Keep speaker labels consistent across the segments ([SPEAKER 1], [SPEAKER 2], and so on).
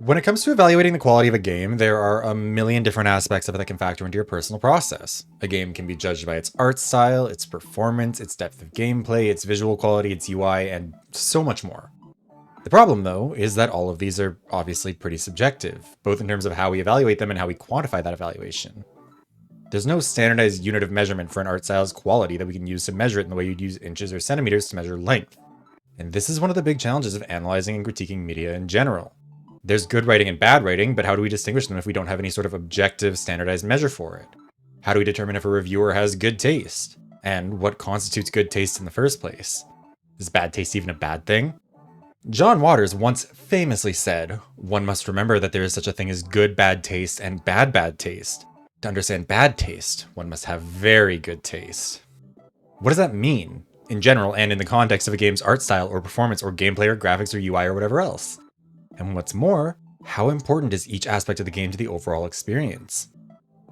[SPEAKER 1] When it comes to evaluating the quality of a game, there are a million different aspects of it that can factor into your personal process. A game can be judged by its art style, its performance, its depth of gameplay, its visual quality, its UI, and so much more. The problem, though, is that all of these are obviously pretty subjective, both in terms of how we evaluate them and how we quantify that evaluation. There's no standardized unit of measurement for an art style's quality that we can use to measure it in the way you'd use inches or centimeters to measure length. And this is one of the big challenges of analyzing and critiquing media in general. There's good writing and bad writing, but how do we distinguish them if we don't have any sort of objective, standardized measure for it? How do we determine if a reviewer has good taste? And what constitutes good taste in the first place? Is bad taste even a bad thing? John Waters once famously said, "One must remember that there is such a thing as good bad taste and bad taste. To understand bad taste, one must have very good taste." What does that mean, in general and in the context of a game's art style or performance or gameplay or graphics or UI or whatever else? And what's more, how important is each aspect of the game to the overall experience?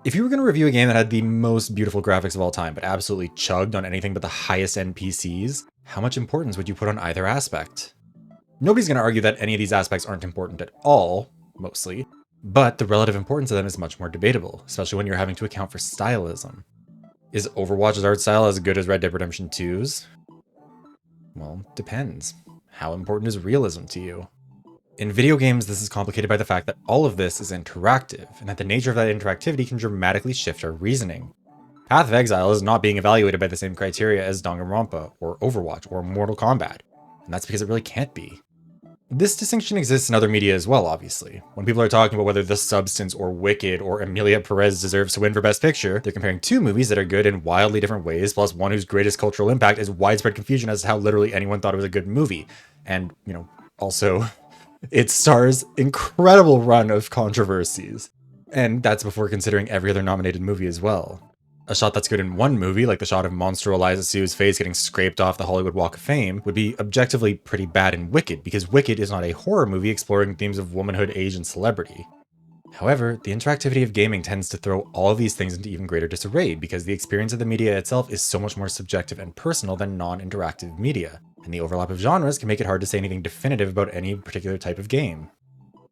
[SPEAKER 1] If you were going to review a game that had the most beautiful graphics of all time, but absolutely chugged on anything but the highest end PCs, how much importance would you put on either aspect? Nobody's going to argue that any of these aspects aren't important at all, mostly, but the relative importance of them is much more debatable, especially when you're having to account for stylism. Is Overwatch's art style as good as Red Dead Redemption 2's? Well, depends. How important is realism to you? In video games, this is complicated by the fact that all of this is interactive, and that the nature of that interactivity can dramatically shift our reasoning. Path of Exile is not being evaluated by the same criteria as Danganronpa, or Overwatch, or Mortal Kombat, and that's because it really can't be. This distinction exists in other media as well, obviously. When people are talking about whether The Substance or Wicked or Emilia Perez deserves to win for Best Picture, they're comparing two movies that are good in wildly different ways, plus one whose greatest cultural impact is widespread confusion as to how literally anyone thought it was a good movie. And, also... it stars incredible run of controversies. And that's before considering every other nominated movie as well. A shot that's good in one movie, like the shot of Monster Eliza Sue's face getting scraped off the Hollywood Walk of Fame, would be objectively pretty bad in Wicked, because Wicked is not a horror movie exploring themes of womanhood, age, and celebrity. However, the interactivity of gaming tends to throw all of these things into even greater disarray, because the experience of the media itself is so much more subjective and personal than non-interactive media, and the overlap of genres can make it hard to say anything definitive about any particular type of game.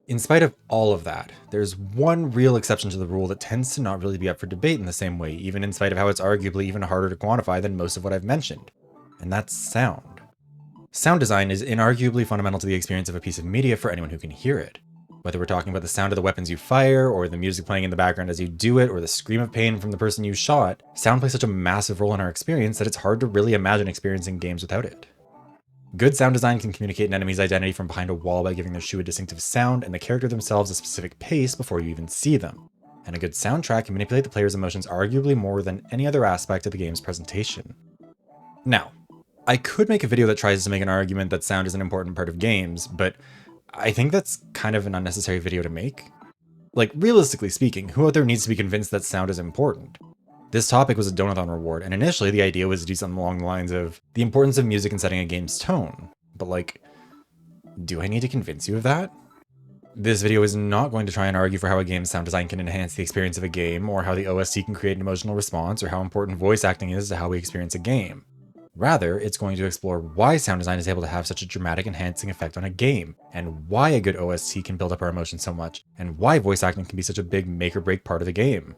[SPEAKER 1] In spite of all of that, there's one real exception to the rule that tends to not really be up for debate in the same way, even in spite of how it's arguably even harder to quantify than most of what I've mentioned, and that's sound. Sound design is inarguably fundamental to the experience of a piece of media for anyone who can hear it. Whether we're talking about the sound of the weapons you fire, or the music playing in the background as you do it, or the scream of pain from the person you shot, sound plays such a massive role in our experience that it's hard to really imagine experiencing games without it. Good sound design can communicate an enemy's identity from behind a wall by giving their shoe a distinctive sound and the character themselves a specific pace before you even see them. And a good soundtrack can manipulate the player's emotions arguably more than any other aspect of the game's presentation. Now, I could make a video that tries to make an argument that sound is an important part of games, but I think that's kind of an unnecessary video to make. Like, realistically speaking, who out there needs to be convinced that sound is important? This topic was a Donathon reward, and initially the idea was to do something along the lines of the importance of music in setting a game's tone. But like, do I need to convince you of that? This video is not going to try and argue for how a game's sound design can enhance the experience of a game, or how the OST can create an emotional response, or how important voice acting is to how we experience a game. Rather, it's going to explore why sound design is able to have such a dramatic enhancing effect on a game, and why a good OST can build up our emotions so much, and why voice acting can be such a big make or break part of the game.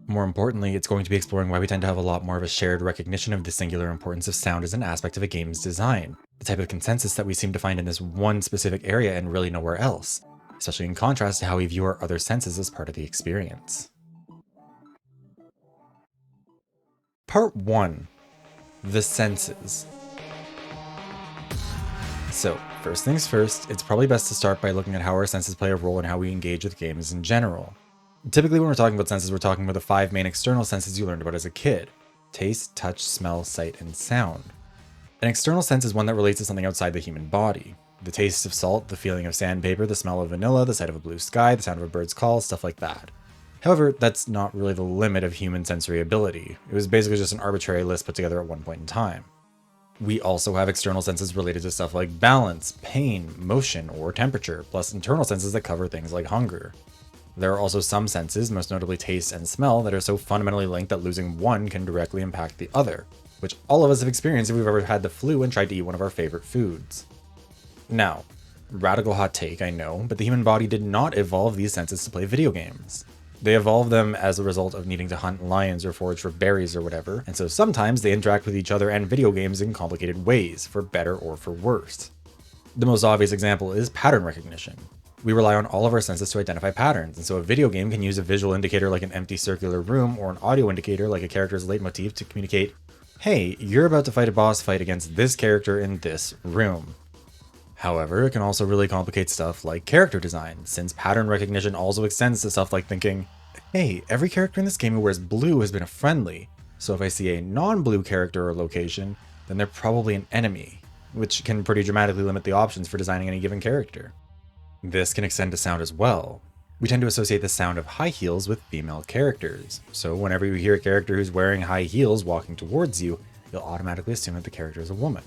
[SPEAKER 1] More importantly, it's going to be exploring why we tend to have a lot more of a shared recognition of the singular importance of sound as an aspect of a game's design, the type of consensus that we seem to find in this one specific area and really nowhere else, especially in contrast to how we view our other senses as part of the experience. Part 1. The senses. So, first things first, it's probably best to start by looking at how our senses play a role in how we engage with games in general. Typically when we're talking about senses, we're talking about the 5 main external senses you learned about as a kid: taste, touch, smell, sight, and sound. An external sense is one that relates to something outside the human body. The taste of salt, the feeling of sandpaper, the smell of vanilla, the sight of a blue sky, the sound of a bird's call, stuff like that. However, that's not really the limit of human sensory ability. It was basically just an arbitrary list put together at one point in time. We also have external senses related to stuff like balance, pain, motion, or temperature, plus internal senses that cover things like hunger. There are also some senses, most notably taste and smell, that are so fundamentally linked that losing one can directly impact the other, which all of us have experienced if we've ever had the flu and tried to eat one of our favorite foods. Now, Radical hot take, I know, but the human body did not evolve these senses to play video games. They evolved them as a result of needing to hunt lions or forage for berries or whatever, and so sometimes they interact with each other and video games in complicated ways, for better or for worse. The most obvious example is pattern recognition. We rely on all of our senses to identify patterns, and so a video game can use a visual indicator like an empty circular room or an audio indicator like a character's leitmotif to communicate, hey, you're about to fight a boss fight against this character in this room. However, it can also really complicate stuff like character design, since pattern recognition also extends to stuff like thinking, hey, every character in this game who wears blue has been a friendly, so if I see a non-blue character or location, then they're probably an enemy, which can pretty dramatically limit the options for designing any given character. This can extend to sound as well. We tend to associate the sound of high heels with female characters, so whenever you hear a character who's wearing high heels walking towards you, you'll automatically assume that the character is a woman.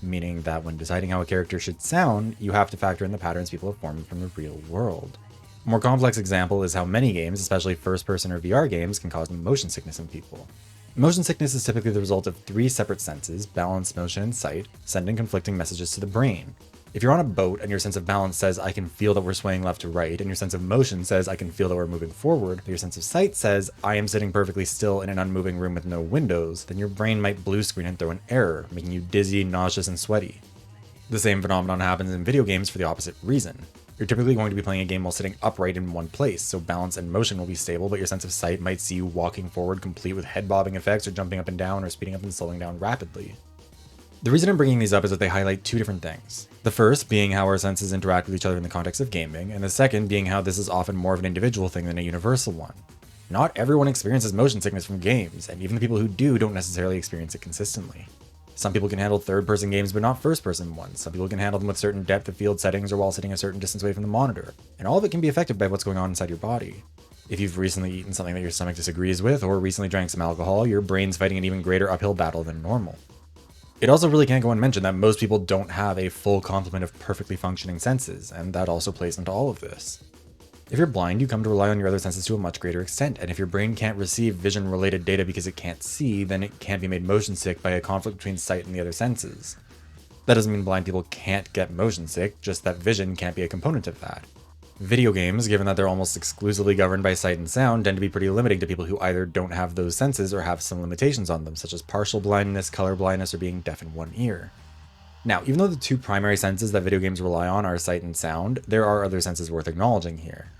[SPEAKER 1] Meaning that when deciding how a character should sound, you have to factor in the patterns people have formed from the real world. A more complex example is how many games, especially first-person or VR games, can cause motion sickness in people. Motion sickness is typically the result of three separate senses, balance, motion, and sight, sending conflicting messages to the brain. If you're on a boat and your sense of balance says, I can feel that we're swaying left to right, and your sense of motion says, I can feel that we're moving forward, but your sense of sight says, I am sitting perfectly still in an unmoving room with no windows, then your brain might blue screen and throw an error, making you dizzy, nauseous, and sweaty. The same phenomenon happens in video games for the opposite reason. You're typically going to be playing a game while sitting upright in one place, so balance and motion will be stable, but your sense of sight might see you walking forward complete with head bobbing effects or jumping up and down or speeding up and slowing down rapidly. The reason I'm bringing these up is that they highlight two different things. The first being how our senses interact with each other in the context of gaming, and the second being how this is often more of an individual thing than a universal one. Not everyone experiences motion sickness from games, and even the people who do don't necessarily experience it consistently. Some people can handle third-person games but not first-person ones. Some people can handle them with certain depth of field settings or while sitting a certain distance away from the monitor, and all of it can be affected by what's going on inside your body. If you've recently eaten something that your stomach disagrees with, or recently drank some alcohol, your brain's fighting an even greater uphill battle than normal. It also really can't go unmentioned that most people don't have a full complement of perfectly functioning senses, and that also plays into all of this. If you're blind, you come to rely on your other senses to a much greater extent, and if your brain can't receive vision-related data because it can't see, then it can't be made motion sick by a conflict between sight and the other senses. That doesn't mean blind people can't get motion sick, just that vision can't be a component of that. Video games, given that they're almost exclusively governed by sight and sound, tend to be pretty limiting to people who either don't have those senses or have some limitations on them, such as partial blindness, color blindness, or being deaf in one ear. Now, even though the two primary senses that video games rely on are sight and sound, there are other senses worth acknowledging here.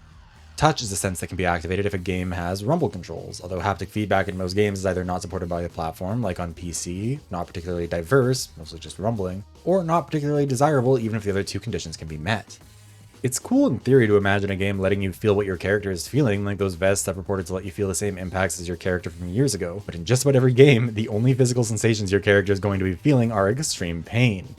[SPEAKER 1] Touch is a sense that can be activated if a game has rumble controls, although haptic feedback in most games is either not supported by the platform, like on PC, not particularly diverse, mostly just rumbling, or not particularly desirable even if the other two conditions can be met. It's cool in theory to imagine a game letting you feel what your character is feeling, like those vests that purported to let you feel the same impacts as your character from years ago, but in just about every game, the only physical sensations your character is going to be feeling are extreme pain.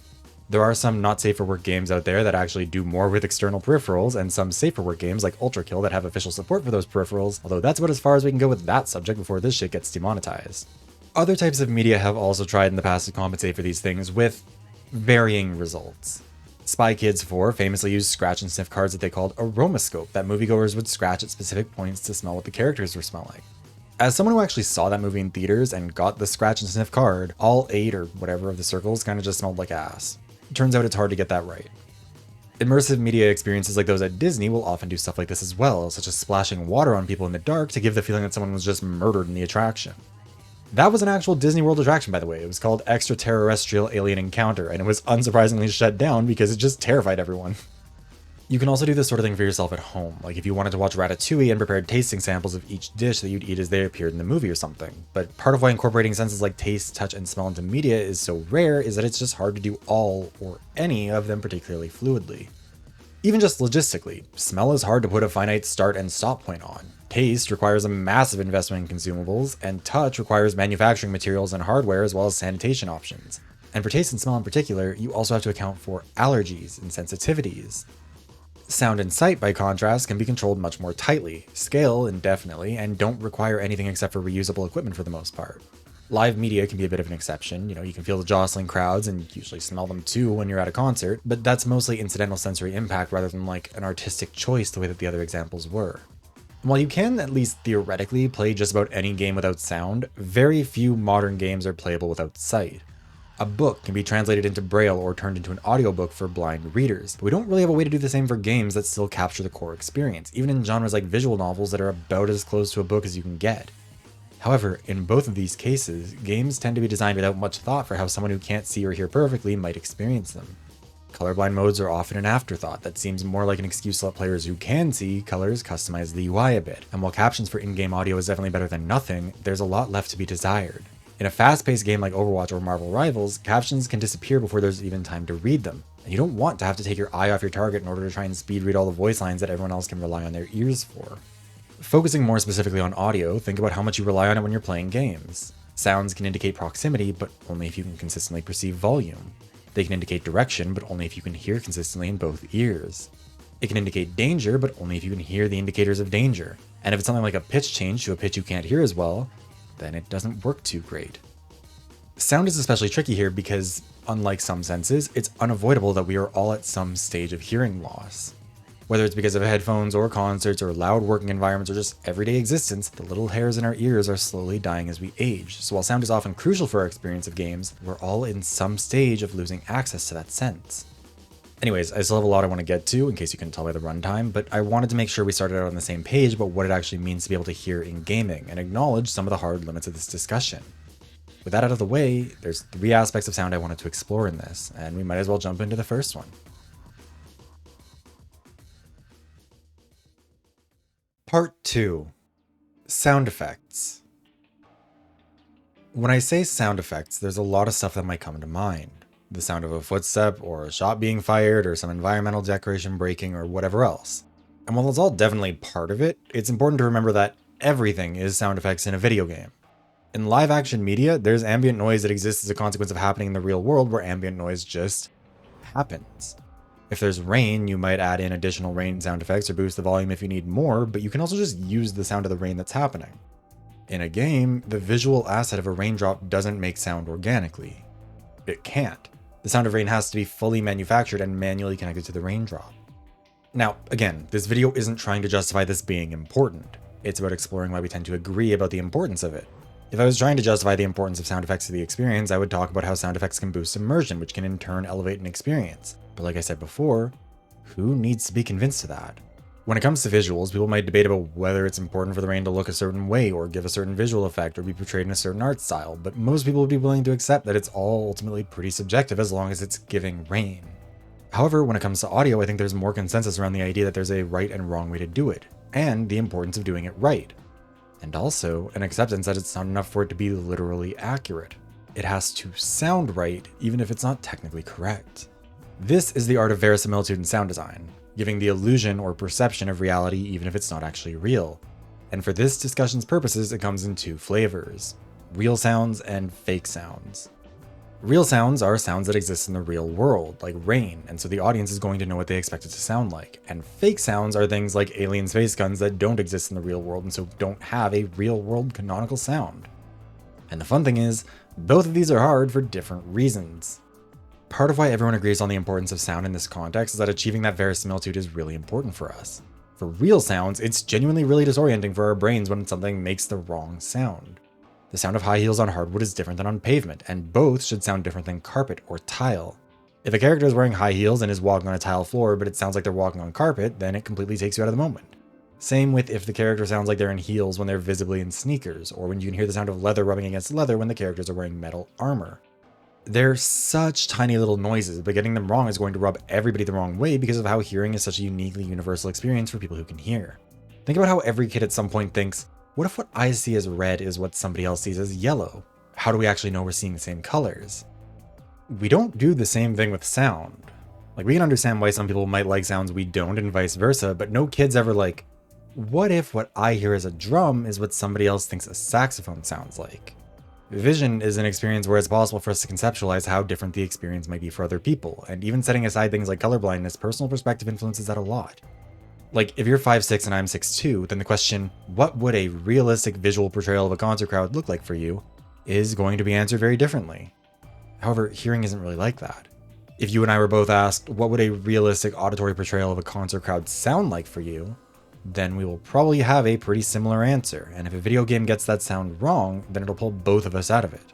[SPEAKER 1] There are some not safe for work games out there that actually do more with external peripherals, and some safe for work games like Ultra Kill that have official support for those peripherals, although that's about as far as we can go with that subject before this shit gets demonetized. Other types of media have also tried in the past to compensate for these things with varying results. Spy Kids 4 famously used scratch and sniff cards that they called Aromascope that moviegoers would scratch at specific points to smell what the characters were smelling. As someone who actually saw that movie in theaters and got the scratch and sniff card, all 8 or whatever of the circles kind of just smelled like ass. Turns out it's hard to get that right. Immersive media experiences like those at Disney will often do stuff like this as well, such as splashing water on people in the dark to give the feeling that someone was just murdered in the attraction. That was an actual Disney World attraction, by the way. It was called Extraterrestrial Alien Encounter, and it was unsurprisingly shut down because it just terrified everyone. You can also do this sort of thing for yourself at home, like if you wanted to watch Ratatouille and prepared tasting samples of each dish that you'd eat as they appeared in the movie or something. But part of why incorporating senses like taste, touch, and smell into media is so rare is that it's just hard to do all or any of them particularly fluidly. Even just logistically, smell is hard to put a finite start and stop point on. Taste requires a massive investment in consumables, and touch requires manufacturing materials and hardware as well as sanitation options. And for taste and smell in particular, you also have to account for allergies and sensitivities. Sound and sight, by contrast, can be controlled much more tightly, scale indefinitely, and don't require anything except for reusable equipment for the most part. Live media can be a bit of an exception. You can feel the jostling crowds and usually smell them too when you're at a concert, but that's mostly incidental sensory impact rather than like an artistic choice the way that the other examples were. And while you can at least theoretically play just about any game without sound, very few modern games are playable without sight. A book can be translated into Braille or turned into an audiobook for blind readers, but we don't really have a way to do the same for games that still capture the core experience, even in genres like visual novels that are about as close to a book as you can get. However, in both of these cases, games tend to be designed without much thought for how someone who can't see or hear perfectly might experience them. Colorblind modes are often an afterthought that seems more like an excuse to let players who can see colors customize the UI a bit, and while captions for in-game audio is definitely better than nothing, there's a lot left to be desired. In a fast-paced game like Overwatch or Marvel Rivals, captions can disappear before there's even time to read them, and you don't want to have to take your eye off your target in order to try and speed read all the voice lines that everyone else can rely on their ears for. Focusing more specifically on audio, think about how much you rely on it when you're playing games. Sounds can indicate proximity, but only if you can consistently perceive volume. They can indicate direction, but only if you can hear consistently in both ears. It can indicate danger, but only if you can hear the indicators of danger. And if it's something like a pitch change to a pitch you can't hear as well, then it doesn't work too great. Sound is especially tricky here because, unlike some senses, it's unavoidable that we are all at some stage of hearing loss. Whether it's because of headphones or concerts or loud working environments or just everyday existence, the little hairs in our ears are slowly dying as we age. So while sound is often crucial for our experience of games, we're all in some stage of losing access to that sense. Anyways, I still have a lot I want to get to, in case you couldn't tell by the runtime, but I wanted to make sure we started out on the same page about what it actually means to be able to hear in gaming, and acknowledge some of the hard limits of this discussion. With that out of the way, there's 3 aspects of sound I wanted to explore in this, and we might as well jump into the first one. Part 2. Sound effects. When I say sound effects, there's a lot of stuff that might come to mind. The sound of a footstep, or a shot being fired, or some environmental decoration breaking, or whatever else. And while it's all definitely part of it, it's important to remember that everything is sound effects in a video game. In live action media, there's ambient noise that exists as a consequence of happening in the real world where ambient noise just happens. If there's rain, you might add in additional rain sound effects or boost the volume if you need more, but you can also just use the sound of the rain that's happening. In a game, the visual asset of a raindrop doesn't make sound organically. It can't. The sound of rain has to be fully manufactured and manually connected to the raindrop. Now, again, this video isn't trying to justify this being important. It's about exploring why we tend to agree about the importance of it. If I was trying to justify the importance of sound effects to the experience, I would talk about how sound effects can boost immersion, which can in turn elevate an experience. But like I said before, who needs to be convinced of that? When it comes to visuals, people might debate about whether it's important for the rain to look a certain way or give a certain visual effect or be portrayed in a certain art style, but most people would be willing to accept that it's all ultimately pretty subjective as long as it's giving rain. However, when it comes to audio, I think there's more consensus around the idea that there's a right and wrong way to do it, and the importance of doing it right. And also, an acceptance that it's not enough for it to be literally accurate. It has to sound right, even if it's not technically correct. This is the art of verisimilitude in sound design, giving the illusion or perception of reality even if it's not actually real. And for this discussion's purposes, it comes in 2 flavors: real sounds and fake sounds. Real sounds are sounds that exist in the real world, like rain, and so the audience is going to know what they expect it to sound like. And fake sounds are things like alien space guns that don't exist in the real world and so don't have a real world canonical sound. And the fun thing is, both of these are hard for different reasons. Part of why everyone agrees on the importance of sound in this context is that achieving that verisimilitude is really important for us. For real sounds, it's genuinely really disorienting for our brains when something makes the wrong sound. The sound of high heels on hardwood is different than on pavement, and both should sound different than carpet or tile. If a character is wearing high heels and is walking on a tile floor, but it sounds like they're walking on carpet, then it completely takes you out of the moment. Same with if the character sounds like they're in heels when they're visibly in sneakers, or when you can hear the sound of leather rubbing against leather when the characters are wearing metal armor. They're such tiny little noises, but getting them wrong is going to rub everybody the wrong way because of how hearing is such a uniquely universal experience for people who can hear. Think about how every kid at some point thinks, what if what I see as red is what somebody else sees as yellow? How do we actually know we're seeing the same colors? We don't do the same thing with sound. Like, we can understand why some people might like sounds we don't and vice versa, but no kid's ever like, what if what I hear as a drum is what somebody else thinks a saxophone sounds like? Vision is an experience where it's possible for us to conceptualize how different the experience might be for other people, and even setting aside things like colorblindness, personal perspective influences that a lot. Like, if you're 5'6" and I'm 6'2", then the question, what would a realistic visual portrayal of a concert crowd look like for you, is going to be answered very differently. However, hearing isn't really like that. If you and I were both asked, what would a realistic auditory portrayal of a concert crowd sound like for you, then we will probably have a pretty similar answer, and if a video game gets that sound wrong, then it'll pull both of us out of it.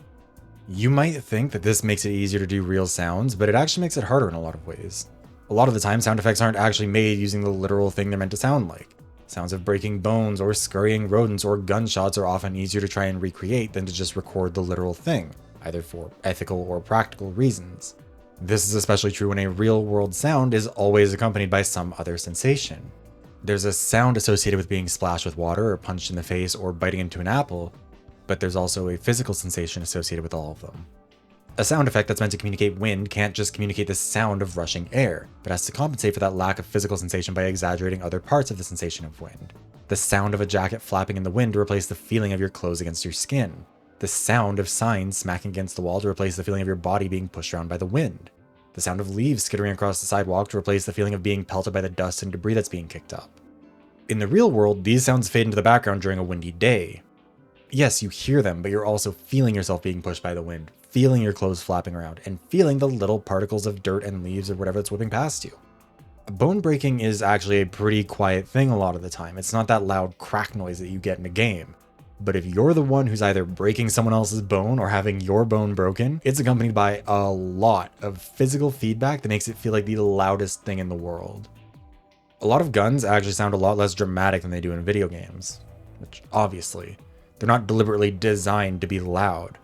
[SPEAKER 1] You might think that this makes it easier to do real sounds, but it actually makes it harder in a lot of ways. A lot of the time, sound effects aren't actually made using the literal thing they're meant to sound like. Sounds of breaking bones or scurrying rodents or gunshots are often easier to try and recreate than to just record the literal thing, either for ethical or practical reasons. This is especially true when a real-world sound is always accompanied by some other sensation. There's a sound associated with being splashed with water or punched in the face or biting into an apple, but there's also a physical sensation associated with all of them. A sound effect that's meant to communicate wind can't just communicate the sound of rushing air, but has to compensate for that lack of physical sensation by exaggerating other parts of the sensation of wind. The sound of a jacket flapping in the wind to replace the feeling of your clothes against your skin. The sound of signs smacking against the wall to replace the feeling of your body being pushed around by the wind. The sound of leaves skittering across the sidewalk to replace the feeling of being pelted by the dust and debris that's being kicked up. In the real world, these sounds fade into the background during a windy day. Yes, you hear them, but you're also feeling yourself being pushed by the wind, feeling your clothes flapping around, and feeling the little particles of dirt and leaves or whatever that's whipping past you. Bone breaking is actually a pretty quiet thing a lot of the time. It's not that loud crack noise that you get in a game. But if you're the one who's either breaking someone else's bone or having your bone broken, it's accompanied by a lot of physical feedback that makes it feel like the loudest thing in the world. A lot of guns actually sound a lot less dramatic than they do in video games, which obviously, they're not deliberately designed to be loud.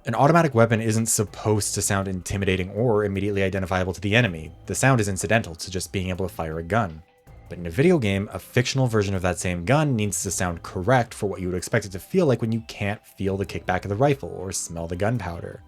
[SPEAKER 1] An automatic weapon isn't supposed to sound intimidating or immediately identifiable to the enemy. The sound is incidental to just being able to fire a gun. But in a video game, a fictional version of that same gun needs to sound correct for what you would expect it to feel like when you can't feel the kickback of the rifle or smell the gunpowder.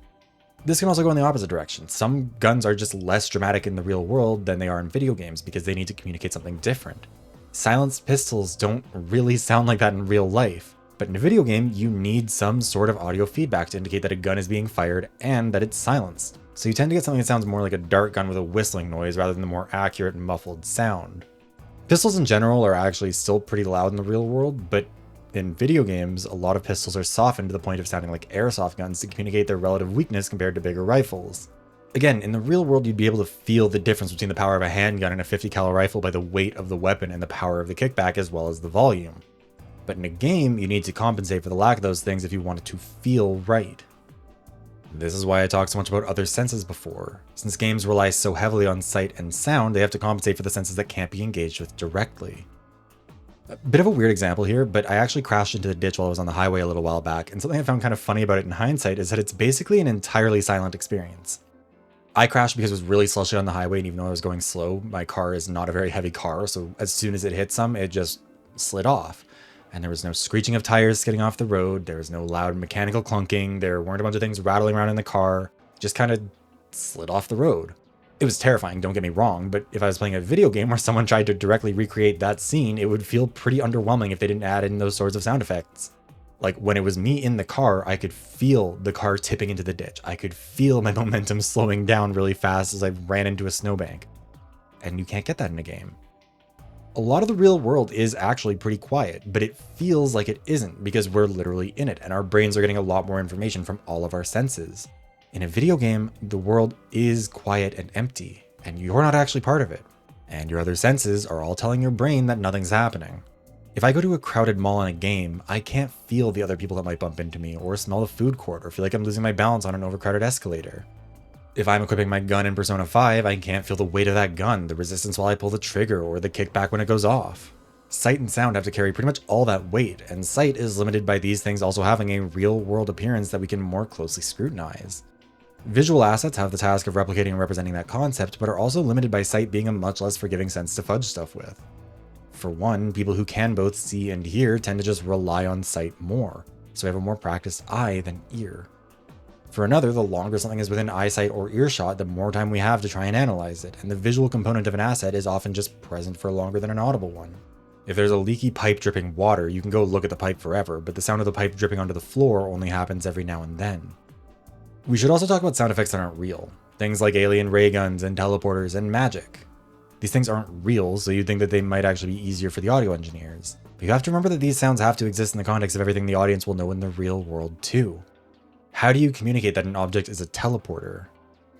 [SPEAKER 1] This can also go in the opposite direction. Some guns are just less dramatic in the real world than they are in video games because they need to communicate something different. Silenced pistols don't really sound like that in real life. But in a video game, you need some sort of audio feedback to indicate that a gun is being fired and that it's silenced. So you tend to get something that sounds more like a dart gun with a whistling noise rather than the more accurate muffled sound. Pistols in general are actually still pretty loud in the real world, but in video games, a lot of pistols are softened to the point of sounding like airsoft guns to communicate their relative weakness compared to bigger rifles. Again, in the real world, you'd be able to feel the difference between the power of a handgun and a 50 cal rifle by the weight of the weapon and the power of the kickback as well as the volume. But in a game, you need to compensate for the lack of those things if you want it to feel right. This is why I talked so much about other senses before. Since games rely so heavily on sight and sound, they have to compensate for the senses that can't be engaged with directly. A bit of a weird example here, but I actually crashed into the ditch while I was on the highway a little while back, and something I found kind of funny about it in hindsight is that it's basically an entirely silent experience. I crashed because it was really slushy on the highway, and even though I was going slow, my car is not a very heavy car, so as soon as it hit some, it just slid off. And there was no screeching of tires skidding off the road, there was no loud mechanical clunking, there weren't a bunch of things rattling around in the car, just kind of slid off the road. It was terrifying, don't get me wrong, but if I was playing a video game where someone tried to directly recreate that scene, it would feel pretty underwhelming if they didn't add in those sorts of sound effects. Like when it was me in the car, I could feel the car tipping into the ditch. I could feel my momentum slowing down really fast as I ran into a snowbank. And you can't get that in a game. A lot of the real world is actually pretty quiet, but it feels like it isn't because we're literally in it and our brains are getting a lot more information from all of our senses. In a video game, the world is quiet and empty, and you're not actually part of it. And your other senses are all telling your brain that nothing's happening. If I go to a crowded mall in a game, I can't feel the other people that might bump into me, or smell the food court, or feel like I'm losing my balance on an overcrowded escalator. If I'm equipping my gun in Persona 5, I can't feel the weight of that gun, the resistance while I pull the trigger, or the kickback when it goes off. Sight and sound have to carry pretty much all that weight, and sight is limited by these things also having a real-world appearance that we can more closely scrutinize. Visual assets have the task of replicating and representing that concept, but are also limited by sight being a much less forgiving sense to fudge stuff with. For one, people who can both see and hear tend to just rely on sight more, so we have a more practiced eye than ear. For another, the longer something is within eyesight or earshot, the more time we have to try and analyze it, and the visual component of an asset is often just present for longer than an audible one. If there's a leaky pipe dripping water, you can go look at the pipe forever, but the sound of the pipe dripping onto the floor only happens every now and then. We should also talk about sound effects that aren't real. Things like alien ray guns and teleporters and magic. These things aren't real, so you'd think that they might actually be easier for the audio engineers. But you have to remember that these sounds have to exist in the context of everything the audience will know in the real world too. How do you communicate that an object is a teleporter?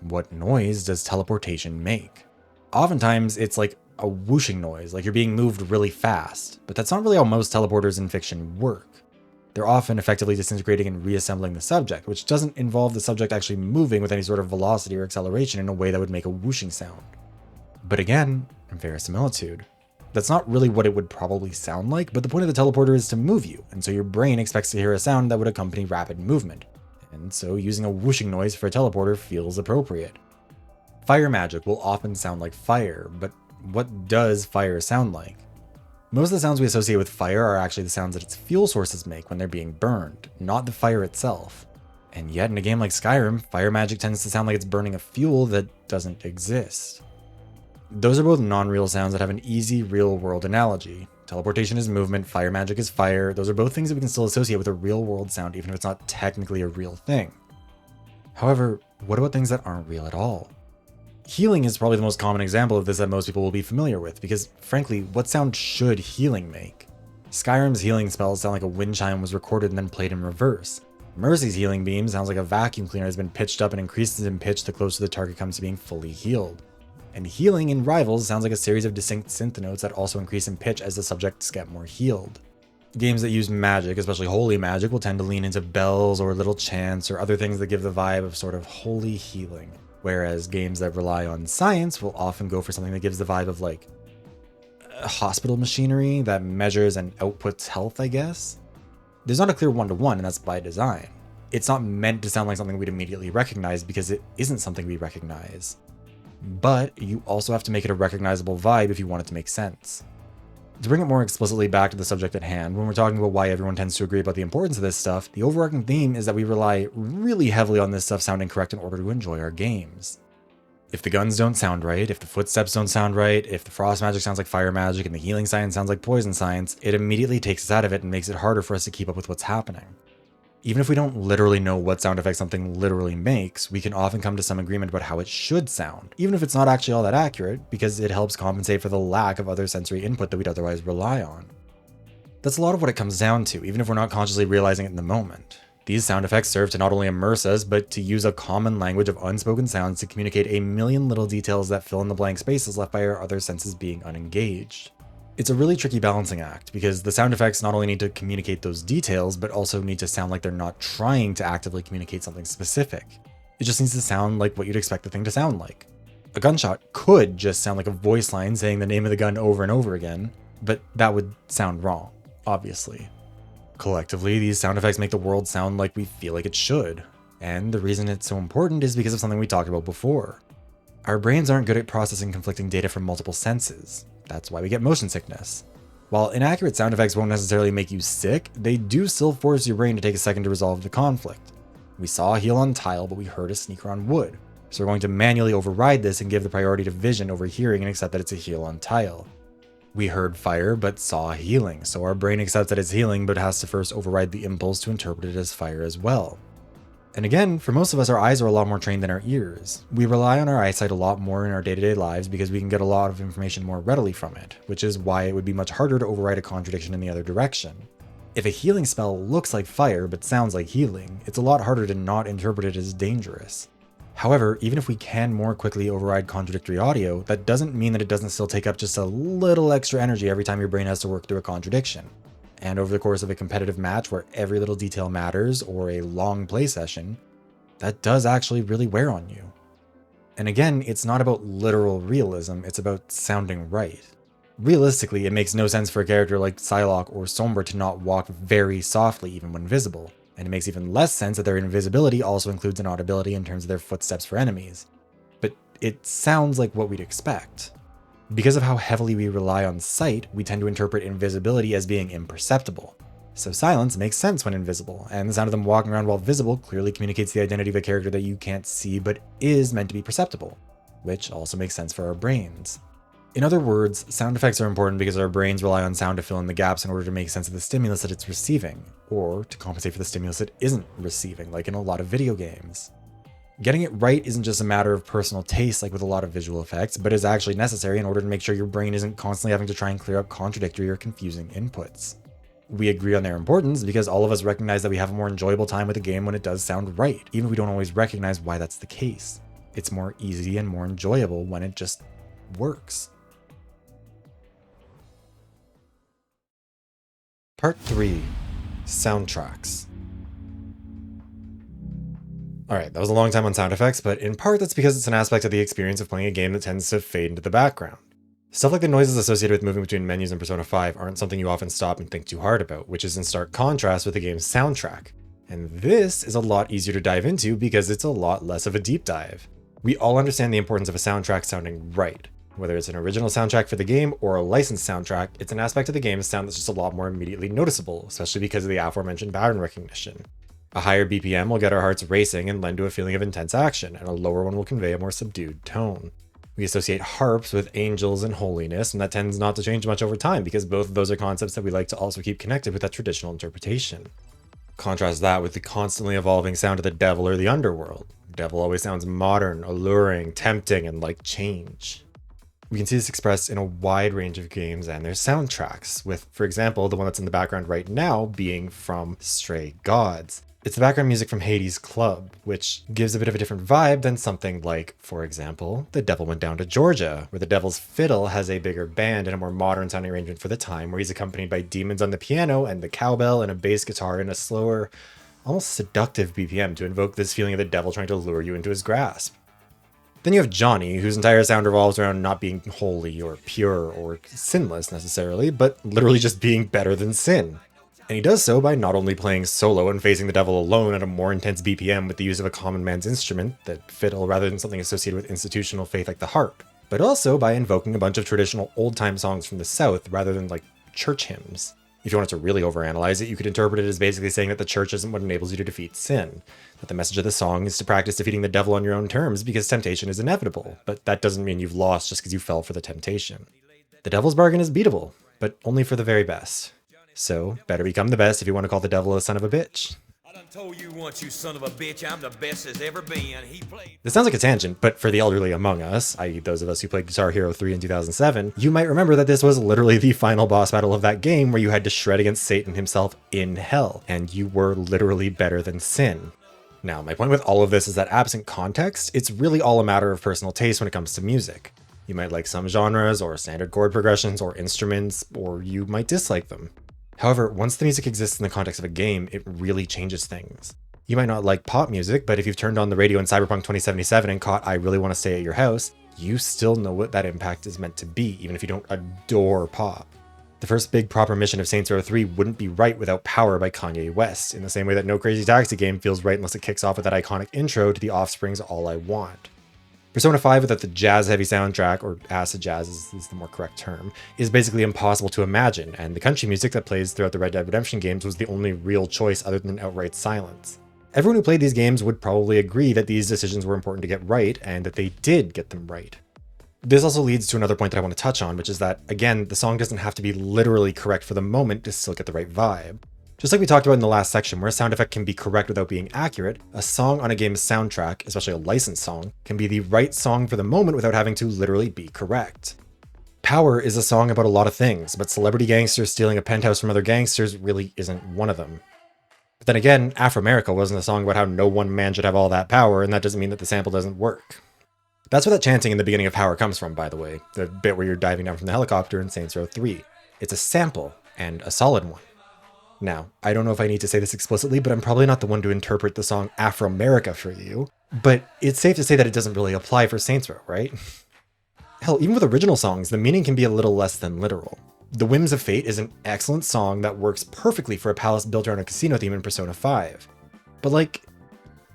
[SPEAKER 1] What noise does teleportation make? Oftentimes, it's like a whooshing noise, like you're being moved really fast, but that's not really how most teleporters in fiction work. They're often effectively disintegrating and reassembling the subject, which doesn't involve the subject actually moving with any sort of velocity or acceleration in a way that would make a whooshing sound. But again, verisimilitude. That's not really what it would probably sound like, but the point of the teleporter is to move you, and so your brain expects to hear a sound that would accompany rapid movement. And so using a whooshing noise for a teleporter feels appropriate. Fire magic will often sound like fire, but what does fire sound like? Most of the sounds we associate with fire are actually the sounds that its fuel sources make when they're being burned, not the fire itself. And yet in a game like Skyrim, fire magic tends to sound like it's burning a fuel that doesn't exist. Those are both non-real sounds that have an easy real-world analogy. Teleportation is movement, fire magic is fire. Those are both things that we can still associate with a real-world sound even if it's not technically a real thing. However, what about things that aren't real at all? Healing is probably the most common example of this that most people will be familiar with, because frankly, what sound should healing make? Skyrim's healing spells sound like a wind chime was recorded and then played in reverse. Mercy's healing beam sounds like a vacuum cleaner has been pitched up and increases in pitch the closer the target comes to being fully healed. And healing in Rivals sounds like a series of distinct synth notes that also increase in pitch as the subjects get more healed. Games that use magic, especially holy magic, will tend to lean into bells or little chants or other things that give the vibe of sort of holy healing. Whereas games that rely on science will often go for something that gives the vibe of like hospital machinery that measures and outputs health, I guess. There's not a clear one-to-one, and that's by design. It's not meant to sound like something we'd immediately recognize because it isn't something we recognize. But you also have to make it a recognizable vibe if you want it to make sense. To bring it more explicitly back to the subject at hand, when we're talking about why everyone tends to agree about the importance of this stuff, the overarching theme is that we rely really heavily on this stuff sounding correct in order to enjoy our games. If the guns don't sound right, if the footsteps don't sound right, if the frost magic sounds like fire magic and the healing science sounds like poison science, it immediately takes us out of it and makes it harder for us to keep up with what's happening. Even if we don't literally know what sound effect something literally makes, we can often come to some agreement about how it should sound, even if it's not actually all that accurate, because it helps compensate for the lack of other sensory input that we'd otherwise rely on. That's a lot of what it comes down to, even if we're not consciously realizing it in the moment. These sound effects serve to not only immerse us, but to use a common language of unspoken sounds to communicate a million little details that fill in the blank spaces left by our other senses being unengaged. It's a really tricky balancing act, because the sound effects not only need to communicate those details, but also need to sound like they're not trying to actively communicate something specific. It just needs to sound like what you'd expect the thing to sound like. A gunshot could just sound like a voice line saying the name of the gun over and over again, but that would sound wrong, obviously. Collectively, these sound effects make the world sound like we feel like it should, and the reason it's so important is because of something we talked about before. Our brains aren't good at processing conflicting data from multiple senses. That's why we get motion sickness. While inaccurate sound effects won't necessarily make you sick, they do still force your brain to take a second to resolve the conflict. We saw a heel on tile, but we heard a sneaker on wood. So we're going to manually override this and give the priority to vision over hearing and accept that it's a heel on tile. We heard fire, but saw healing, so our brain accepts that it's healing, but has to first override the impulse to interpret it as fire as well. And again, for most of us, our eyes are a lot more trained than our ears. We rely on our eyesight a lot more in our day-to-day lives because we can get a lot of information more readily from it, which is why it would be much harder to override a contradiction in the other direction. If a healing spell looks like fire but sounds like healing, it's a lot harder to not interpret it as dangerous. However, even if we can more quickly override contradictory audio, that doesn't mean that it doesn't still take up just a little extra energy every time your brain has to work through a contradiction. And over the course of a competitive match where every little detail matters, or a long play session, that does actually really wear on you. And again, it's not about literal realism, it's about sounding right. Realistically, it makes no sense for a character like Psylocke or Sombra to not walk very softly even when visible, and it makes even less sense that their invisibility also includes an audibility in terms of their footsteps for enemies. But it sounds like what we'd expect. Because of how heavily we rely on sight, we tend to interpret invisibility as being imperceptible. So silence makes sense when invisible, and the sound of them walking around while visible clearly communicates the identity of a character that you can't see but is meant to be perceptible, which also makes sense for our brains. In other words, sound effects are important because our brains rely on sound to fill in the gaps in order to make sense of the stimulus that it's receiving, or to compensate for the stimulus it isn't receiving, like in a lot of video games. Getting it right isn't just a matter of personal taste like with a lot of visual effects, but is actually necessary in order to make sure your brain isn't constantly having to try and clear up contradictory or confusing inputs. We agree on their importance because all of us recognize that we have a more enjoyable time with a game when it does sound right, even if we don't always recognize why that's the case. It's more easy and more enjoyable when it just works. Part 3. Soundtracks. Alright, that was a long time on sound effects, but in part that's because it's an aspect of the experience of playing a game that tends to fade into the background. Stuff like the noises associated with moving between menus in Persona 5 aren't something you often stop and think too hard about, which is in stark contrast with the game's soundtrack. And this is a lot easier to dive into because it's a lot less of a deep dive. We all understand the importance of a soundtrack sounding right. Whether it's an original soundtrack for the game or a licensed soundtrack, it's an aspect of the game's sound that's just a lot more immediately noticeable, especially because of the aforementioned pattern recognition. A higher BPM will get our hearts racing and lend to a feeling of intense action, and a lower one will convey a more subdued tone. We associate harps with angels and holiness, and that tends not to change much over time because both of those are concepts that we like to also keep connected with that traditional interpretation. Contrast that with the constantly evolving sound of the devil or the underworld. Devil always sounds modern, alluring, tempting, and like change. We can see this expressed in a wide range of games and their soundtracks, with, for example, the one that's in the background right now being from Stray Gods. It's the background music from Hades Club, which gives a bit of a different vibe than something like, for example, The Devil Went Down to Georgia, where the devil's fiddle has a bigger band and a more modern sounding arrangement for the time, where he's accompanied by demons on the piano and the cowbell and a bass guitar and a slower, almost seductive BPM to invoke this feeling of the devil trying to lure you into his grasp. Then you have Johnny, whose entire sound revolves around not being holy or pure or sinless necessarily, but literally just being better than sin. And he does so by not only playing solo and facing the devil alone at a more intense BPM with the use of a common man's instrument, the fiddle, rather than something associated with institutional faith like the harp, but also by invoking a bunch of traditional old-time songs from the South rather than like church hymns. If you wanted to really overanalyze it, you could interpret it as basically saying that the church isn't what enables you to defeat sin, that the message of the song is to practice defeating the devil on your own terms because temptation is inevitable, but that doesn't mean you've lost just because you fell for the temptation. The devil's bargain is beatable, but only for the very best. So, better become the best if you want to call the devil a son of a bitch.
[SPEAKER 2] I done told you once, you son of a bitch, I'm the best there's ever been. He played.
[SPEAKER 1] This sounds like a tangent, but for the elderly among us, i.e. those of us who played Guitar Hero 3 in 2007, you might remember that this was literally the final boss battle of that game where you had to shred against Satan himself in hell, and you were literally better than sin. Now, my point with all of this is that absent context, it's really all a matter of personal taste when it comes to music. You might like some genres, or standard chord progressions, or instruments, or you might dislike them. However, once the music exists in the context of a game, it really changes things. You might not like pop music, but if you've turned on the radio in Cyberpunk 2077 and caught I Really Want to Stay at Your House, you still know what that impact is meant to be, even if you don't adore pop. The first big proper mission of Saints Row 3 wouldn't be right without Power by Kanye West, in the same way that no Crazy Taxi game feels right unless it kicks off with that iconic intro to The Offspring's All I Want. Persona 5 without the jazz-heavy soundtrack, or acid jazz is the more correct term, is basically impossible to imagine, and the country music that plays throughout the Red Dead Redemption games was the only real choice other than outright silence. Everyone who played these games would probably agree that these decisions were important to get right, and that they did get them right. This also leads to another point that I want to touch on, which is that, again, the song doesn't have to be literally correct for the moment to still get the right vibe. Just like we talked about in the last section, where a sound effect can be correct without being accurate, a song on a game's soundtrack, especially a licensed song, can be the right song for the moment without having to literally be correct. Power is a song about a lot of things, but celebrity gangsters stealing a penthouse from other gangsters really isn't one of them. But then again, Afro-America wasn't a song about how no one man should have all that power, and that doesn't mean that the sample doesn't work. That's where that chanting in the beginning of Power comes from, by the way, the bit where you're diving down from the helicopter in Saints Row 3. It's a sample, and a solid one. Now, I don't know if I need to say this explicitly, but I'm probably not the one to interpret the song Afro-America for you, but it's safe to say that it doesn't really apply for Saints Row, right? Hell, even with original songs, the meaning can be a little less than literal. The Whims of Fate is an excellent song that works perfectly for a palace built around a casino theme in Persona 5. But like,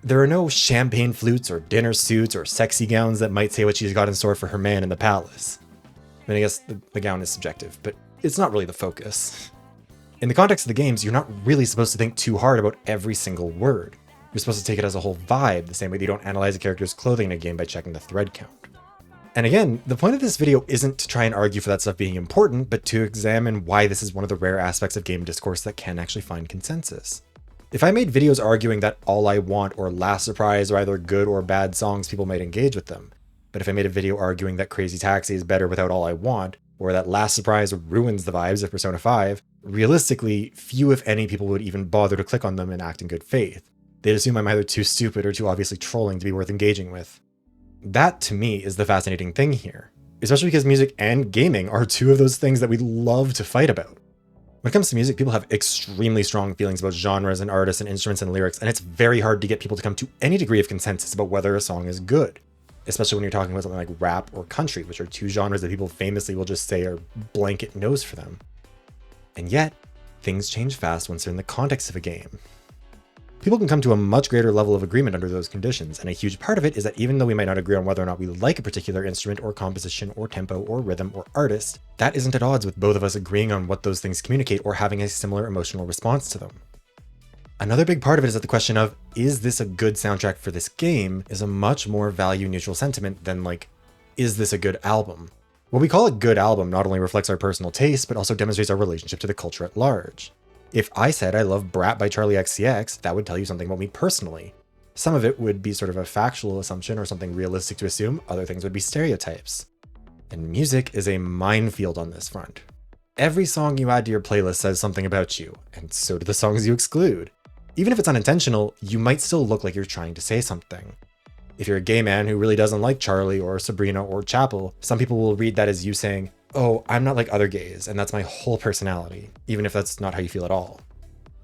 [SPEAKER 1] there are no champagne flutes or dinner suits or sexy gowns that might say what she's got in store for her man in the palace. I mean, I guess the gown is subjective, but it's not really the focus. In the context of the games, you're not really supposed to think too hard about every single word. You're supposed to take it as a whole vibe, the same way that you don't analyze a character's clothing in a game by checking the thread count. And again, the point of this video isn't to try and argue for that stuff being important, but to examine why this is one of the rare aspects of game discourse that can actually find consensus. If I made videos arguing that All I Want or Last Surprise are either good or bad songs, people might engage with them. But if I made a video arguing that Crazy Taxi is better without All I Want, or that Last Surprise ruins the vibes of Persona 5, realistically, few if any people would even bother to click on them and act in good faith. They'd assume I'm either too stupid or too obviously trolling to be worth engaging with. That, to me, is the fascinating thing here. Especially because music and gaming are two of those things that we love to fight about. When it comes to music, people have extremely strong feelings about genres and artists and instruments and lyrics, and it's very hard to get people to come to any degree of consensus about whether a song is good, especially when you're talking about something like rap or country, which are two genres that people famously will just say are blanket no's for them. And yet, things change fast once they're in the context of a game. People can come to a much greater level of agreement under those conditions, and a huge part of it is that even though we might not agree on whether or not we like a particular instrument or composition or tempo or rhythm or artist, that isn't at odds with both of us agreeing on what those things communicate or having a similar emotional response to them. Another big part of it is that the question of, is this a good soundtrack for this game, is a much more value-neutral sentiment than like, is this a good album? What we call a good album not only reflects our personal taste, but also demonstrates our relationship to the culture at large. If I said I love Brat by Charli XCX, that would tell you something about me personally. Some of it would be sort of a factual assumption or something realistic to assume, other things would be stereotypes. And music is a minefield on this front. Every song you add to your playlist says something about you, and so do the songs you exclude. Even if it's unintentional, you might still look like you're trying to say something. If you're a gay man who really doesn't like Charli or Sabrina or Chapel, some people will read that as you saying, oh, I'm not like other gays, and that's my whole personality, even if that's not how you feel at all.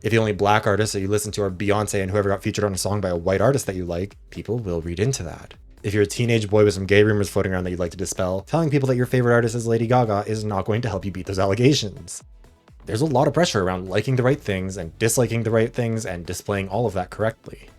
[SPEAKER 1] If the only black artists that you listen to are Beyonce and whoever got featured on a song by a white artist that you like, people will read into that. If you're a teenage boy with some gay rumors floating around that you'd like to dispel, telling people that your favorite artist is Lady Gaga is not going to help you beat those allegations. There's a lot of pressure around liking the right things and disliking the right things and displaying all of that correctly.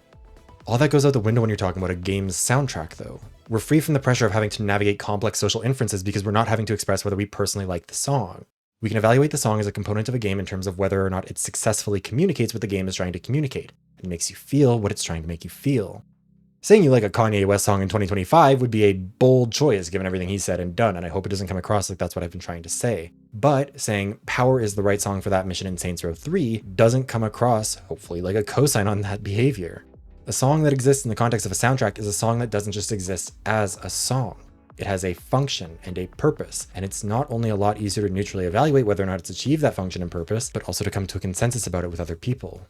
[SPEAKER 1] All that goes out the window when you're talking about a game's soundtrack, though. We're free from the pressure of having to navigate complex social inferences because we're not having to express whether we personally like the song. We can evaluate the song as a component of a game in terms of whether or not it successfully communicates what the game is trying to communicate. It makes you feel what it's trying to make you feel. Saying you like a Kanye West song in 2025 would be a bold choice given everything he said and done, and I hope it doesn't come across like that's what I've been trying to say. But saying Power is the right song for that mission in Saints Row 3 doesn't come across, hopefully, like a cosign on that behavior. A song that exists in the context of a soundtrack is a song that doesn't just exist as a song. It has a function and a purpose, and it's not only a lot easier to neutrally evaluate whether or not it's achieved that function and purpose, but also to come to a consensus about it with other people.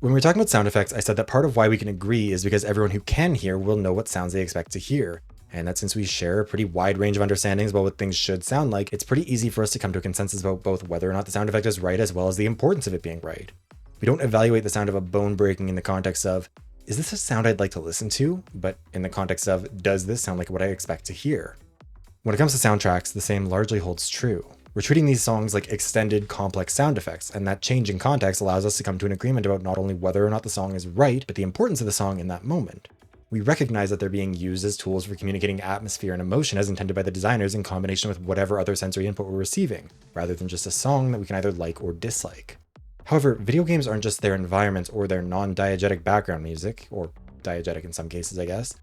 [SPEAKER 1] When we were talking about sound effects, I said that part of why we can agree is because everyone who can hear will know what sounds they expect to hear, and that since we share a pretty wide range of understandings about what things should sound like, it's pretty easy for us to come to a consensus about both whether or not the sound effect is right as well as the importance of it being right. We don't evaluate the sound of a bone breaking in the context of, is this a sound I'd like to listen to? But in the context of, does this sound like what I expect to hear? When it comes to soundtracks, the same largely holds true. We're treating these songs like extended, complex sound effects, and that change in context allows us to come to an agreement about not only whether or not the song is right, but the importance of the song in that moment. We recognize that they're being used as tools for communicating atmosphere and emotion as intended by the designers in combination with whatever other sensory input we're receiving, rather than just a song that we can either like or dislike. However, video games aren't just their environments or their non-diegetic background music, or diegetic in some cases, I guess.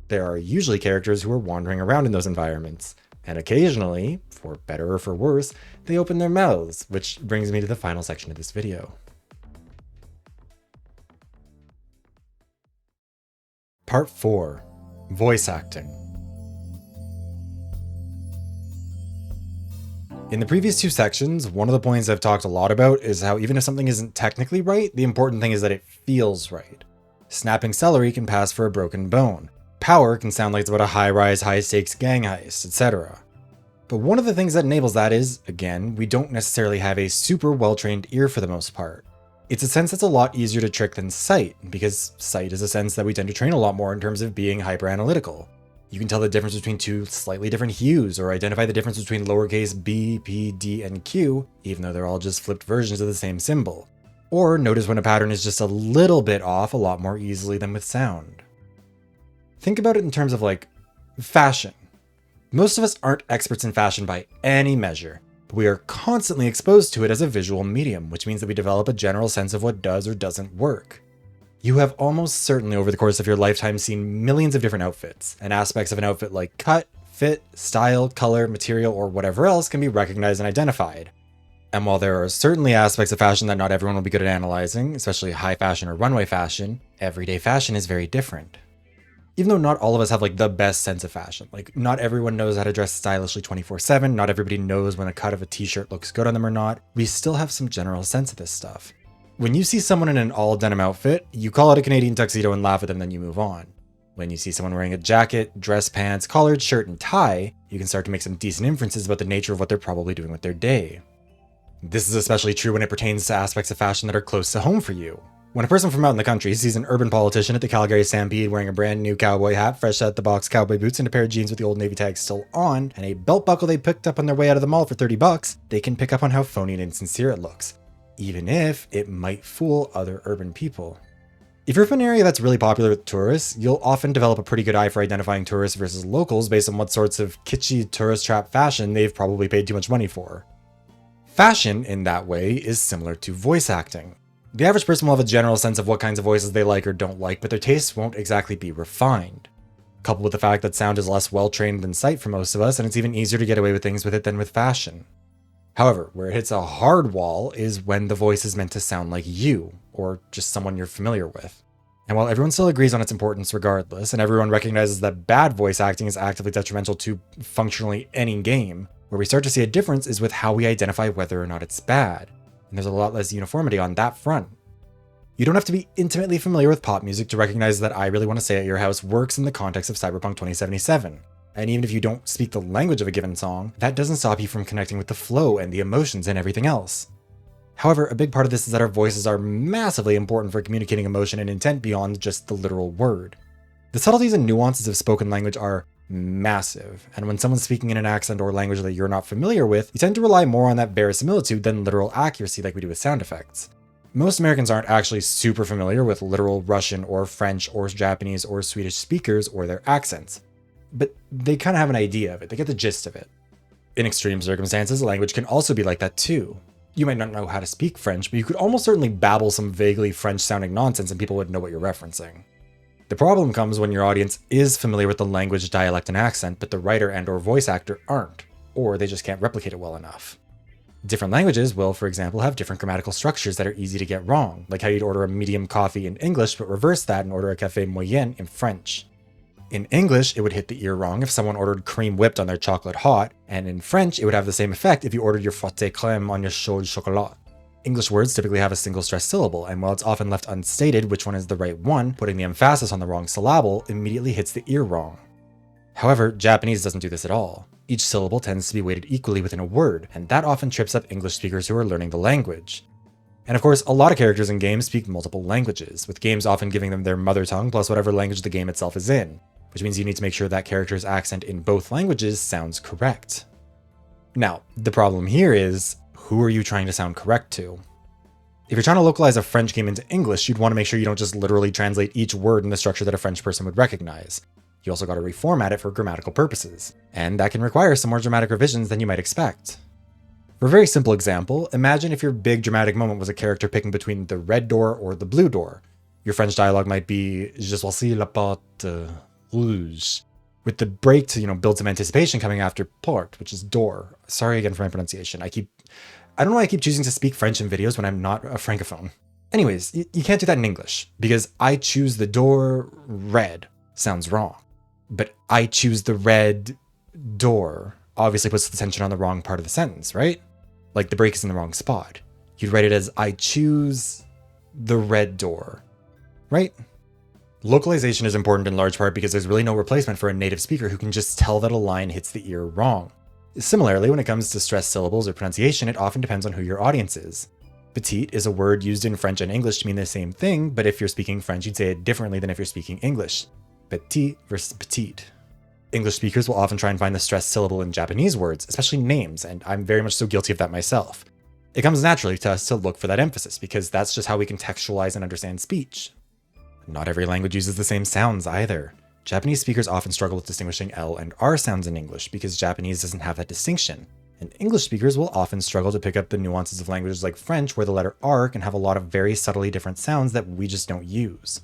[SPEAKER 1] There are usually characters who are wandering around in those environments, and occasionally, for better or for worse, they open their mouths, which brings me to the final section of this video. Part 4. Voice acting. In the previous two sections, one of the points I've talked a lot about is how even if something isn't technically right, the important thing is that it feels right. Snapping celery can pass for a broken bone. Power can sound like it's about a high-rise, high-stakes gang heist, etc. But one of the things that enables that is, again, we don't necessarily have a super well-trained ear for the most part. It's a sense that's a lot easier to trick than sight, because sight is a sense that we tend to train a lot more in terms of being hyper-analytical. You can tell the difference between two slightly different hues, or identify the difference between lowercase b, p, d, and q, even though they're all just flipped versions of the same symbol. Or notice when a pattern is just a little bit off a lot more easily than with sound. Think about it in terms of like, fashion. Most of us aren't experts in fashion by any measure, but we are constantly exposed to it as a visual medium, which means that we develop a general sense of what does or doesn't work. You have almost certainly over the course of your lifetime seen millions of different outfits, and aspects of an outfit like cut, fit, style, color, material, or whatever else can be recognized and identified. And while there are certainly aspects of fashion that not everyone will be good at analyzing, especially high fashion or runway fashion, everyday fashion is very different. Even though not all of us have like the best sense of fashion, like not everyone knows how to dress stylishly 24/7, not everybody knows when a cut of a t-shirt looks good on them or not, we still have some general sense of this stuff. When you see someone in an all denim outfit, you call it a Canadian tuxedo and laugh at them, then you move on. When you see someone wearing a jacket, dress pants, collared shirt, and tie, you can start to make some decent inferences about the nature of what they're probably doing with their day. This is especially true when it pertains to aspects of fashion that are close to home for you. When a person from out in the country sees an urban politician at the Calgary Stampede wearing a brand new cowboy hat, fresh out the box cowboy boots, and a pair of jeans with the Old Navy tag still on, and a belt buckle they picked up on their way out of the mall for $30, they can pick up on how phony and insincere it looks, even if it might fool other urban people. If you're from an area that's really popular with tourists, you'll often develop a pretty good eye for identifying tourists versus locals based on what sorts of kitschy tourist trap fashion they've probably paid too much money for. Fashion, in that way, is similar to voice acting. The average person will have a general sense of what kinds of voices they like or don't like, but their tastes won't exactly be refined. Coupled with the fact that sound is less well-trained than sight for most of us, and it's even easier to get away with things with it than with fashion. However, where it hits a hard wall is when the voice is meant to sound like you, or just someone you're familiar with. And while everyone still agrees on its importance regardless, and everyone recognizes that bad voice acting is actively detrimental to functionally any game, where we start to see a difference is with how we identify whether or not it's bad. And there's a lot less uniformity on that front. You don't have to be intimately familiar with pop music to recognize that I Really Want to Stay at Your House works in the context of Cyberpunk 2077. And even if you don't speak the language of a given song, that doesn't stop you from connecting with the flow and the emotions and everything else. However, a big part of this is that our voices are massively important for communicating emotion and intent beyond just the literal word. The subtleties and nuances of spoken language are massive, and when someone's speaking in an accent or language that you're not familiar with, you tend to rely more on that verisimilitude than literal accuracy like we do with sound effects. Most Americans aren't actually super familiar with literal Russian or French or Japanese or Swedish speakers or their accents, but they kind of have an idea of it, they get the gist of it. In extreme circumstances, a language can also be like that too. You might not know how to speak French, but you could almost certainly babble some vaguely French-sounding nonsense and people would know what you're referencing. The problem comes when your audience is familiar with the language, dialect, and accent, but the writer and/or voice actor aren't, or they just can't replicate it well enough. Different languages will, for example, have different grammatical structures that are easy to get wrong, like how you'd order a medium coffee in English, but reverse that and order a café moyen in French. In English, it would hit the ear wrong if someone ordered cream whipped on their chocolate hot, and in French, it would have the same effect if you ordered your frotte crème on your chaud chocolat. English words typically have a single stressed syllable, and while it's often left unstated which one is the right one, putting the emphasis on the wrong syllable immediately hits the ear wrong. However, Japanese doesn't do this at all. Each syllable tends to be weighted equally within a word, and that often trips up English speakers who are learning the language. And of course, a lot of characters in games speak multiple languages, with games often giving them their mother tongue plus whatever language the game itself is in, which means you need to make sure that character's accent in both languages sounds correct. Now, the problem here is, who are you trying to sound correct to? If you're trying to localize a French game into English, you'd want to make sure you don't just literally translate each word in the structure that a French person would recognize. You also got to reformat it for grammatical purposes, and that can require some more dramatic revisions than you might expect. For a very simple example, imagine if your big dramatic moment was a character picking between the red door or the blue door. Your French dialogue might be "Je choisis la porte rouge," with the break to, build some anticipation coming after porte, which is door. Sorry again for my pronunciation. I don't know why I keep choosing to speak French in videos when I'm not a francophone. Anyways, you can't do that in English, because I choose the door red sounds wrong. But I choose the red door obviously puts the tension on the wrong part of the sentence, right? Like the break is in the wrong spot. You'd write it as I choose the red door, right? Localization is important in large part because there's really no replacement for a native speaker who can just tell that a line hits the ear wrong. Similarly, when it comes to stressed syllables or pronunciation, it often depends on who your audience is. Petite is a word used in French and English to mean the same thing, but if you're speaking French, you'd say it differently than if you're speaking English. Petit versus petite. English speakers will often try and find the stressed syllable in Japanese words, especially names, and I'm very much so guilty of that myself. It comes naturally to us to look for that emphasis, because that's just how we contextualize and understand speech. Not every language uses the same sounds either. Japanese speakers often struggle with distinguishing L and R sounds in English because Japanese doesn't have that distinction. And English speakers will often struggle to pick up the nuances of languages like French, where the letter R can have a lot of very subtly different sounds that we just don't use.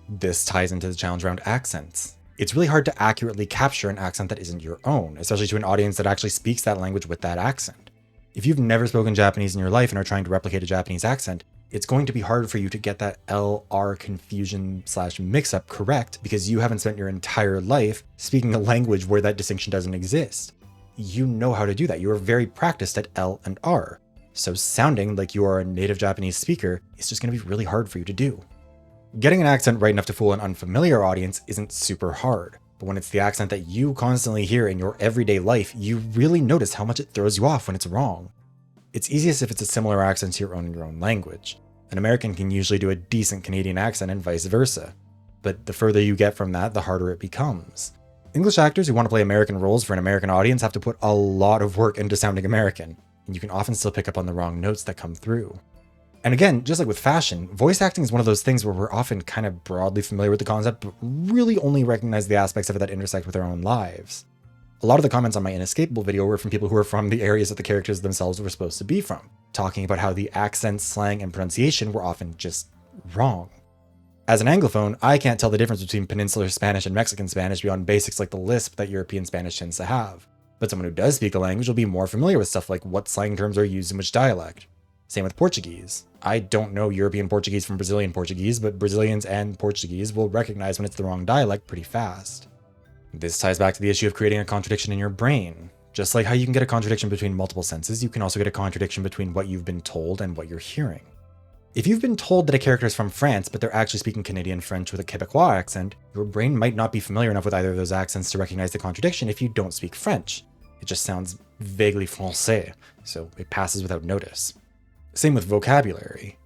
[SPEAKER 1] This ties into the challenge around accents. It's really hard to accurately capture an accent that isn't your own, especially to an audience that actually speaks that language with that accent. If you've never spoken Japanese in your life and are trying to replicate a Japanese accent, it's going to be hard for you to get that L-R confusion/mix-up correct because you haven't spent your entire life speaking a language where that distinction doesn't exist. You know how to do that. You are very practiced at L and R. So sounding like you are a native Japanese speaker is just going to be really hard for you to do. Getting an accent right enough to fool an unfamiliar audience isn't super hard, but when it's the accent that you constantly hear in your everyday life, you really notice how much it throws you off when it's wrong. It's easiest if it's a similar accent to your own language. An American can usually do a decent Canadian accent and vice versa. But the further you get from that, the harder it becomes. English actors who want to play American roles for an American audience have to put a lot of work into sounding American, and you can often still pick up on the wrong notes that come through. And again, just like with fashion, voice acting is one of those things where we're often kind of broadly familiar with the concept, but really only recognize the aspects of it that intersect with our own lives. A lot of the comments on my Inescapable video were from people who are from the areas that the characters themselves were supposed to be from, talking about how the accents, slang, and pronunciation were often just wrong. As an Anglophone, I can't tell the difference between Peninsular Spanish and Mexican Spanish beyond basics like the lisp that European Spanish tends to have. But someone who does speak the language will be more familiar with stuff like what slang terms are used in which dialect. Same with Portuguese. I don't know European Portuguese from Brazilian Portuguese, but Brazilians and Portuguese will recognize when it's the wrong dialect pretty fast. This ties back to the issue of creating a contradiction in your brain. Just like how you can get a contradiction between multiple senses, you can also get a contradiction between what you've been told and what you're hearing. If you've been told that a character is from France, but they're actually speaking Canadian French with a Quebecois accent, your brain might not be familiar enough with either of those accents to recognize the contradiction if you don't speak French. It just sounds vaguely français, so it passes without notice. Same with vocabulary.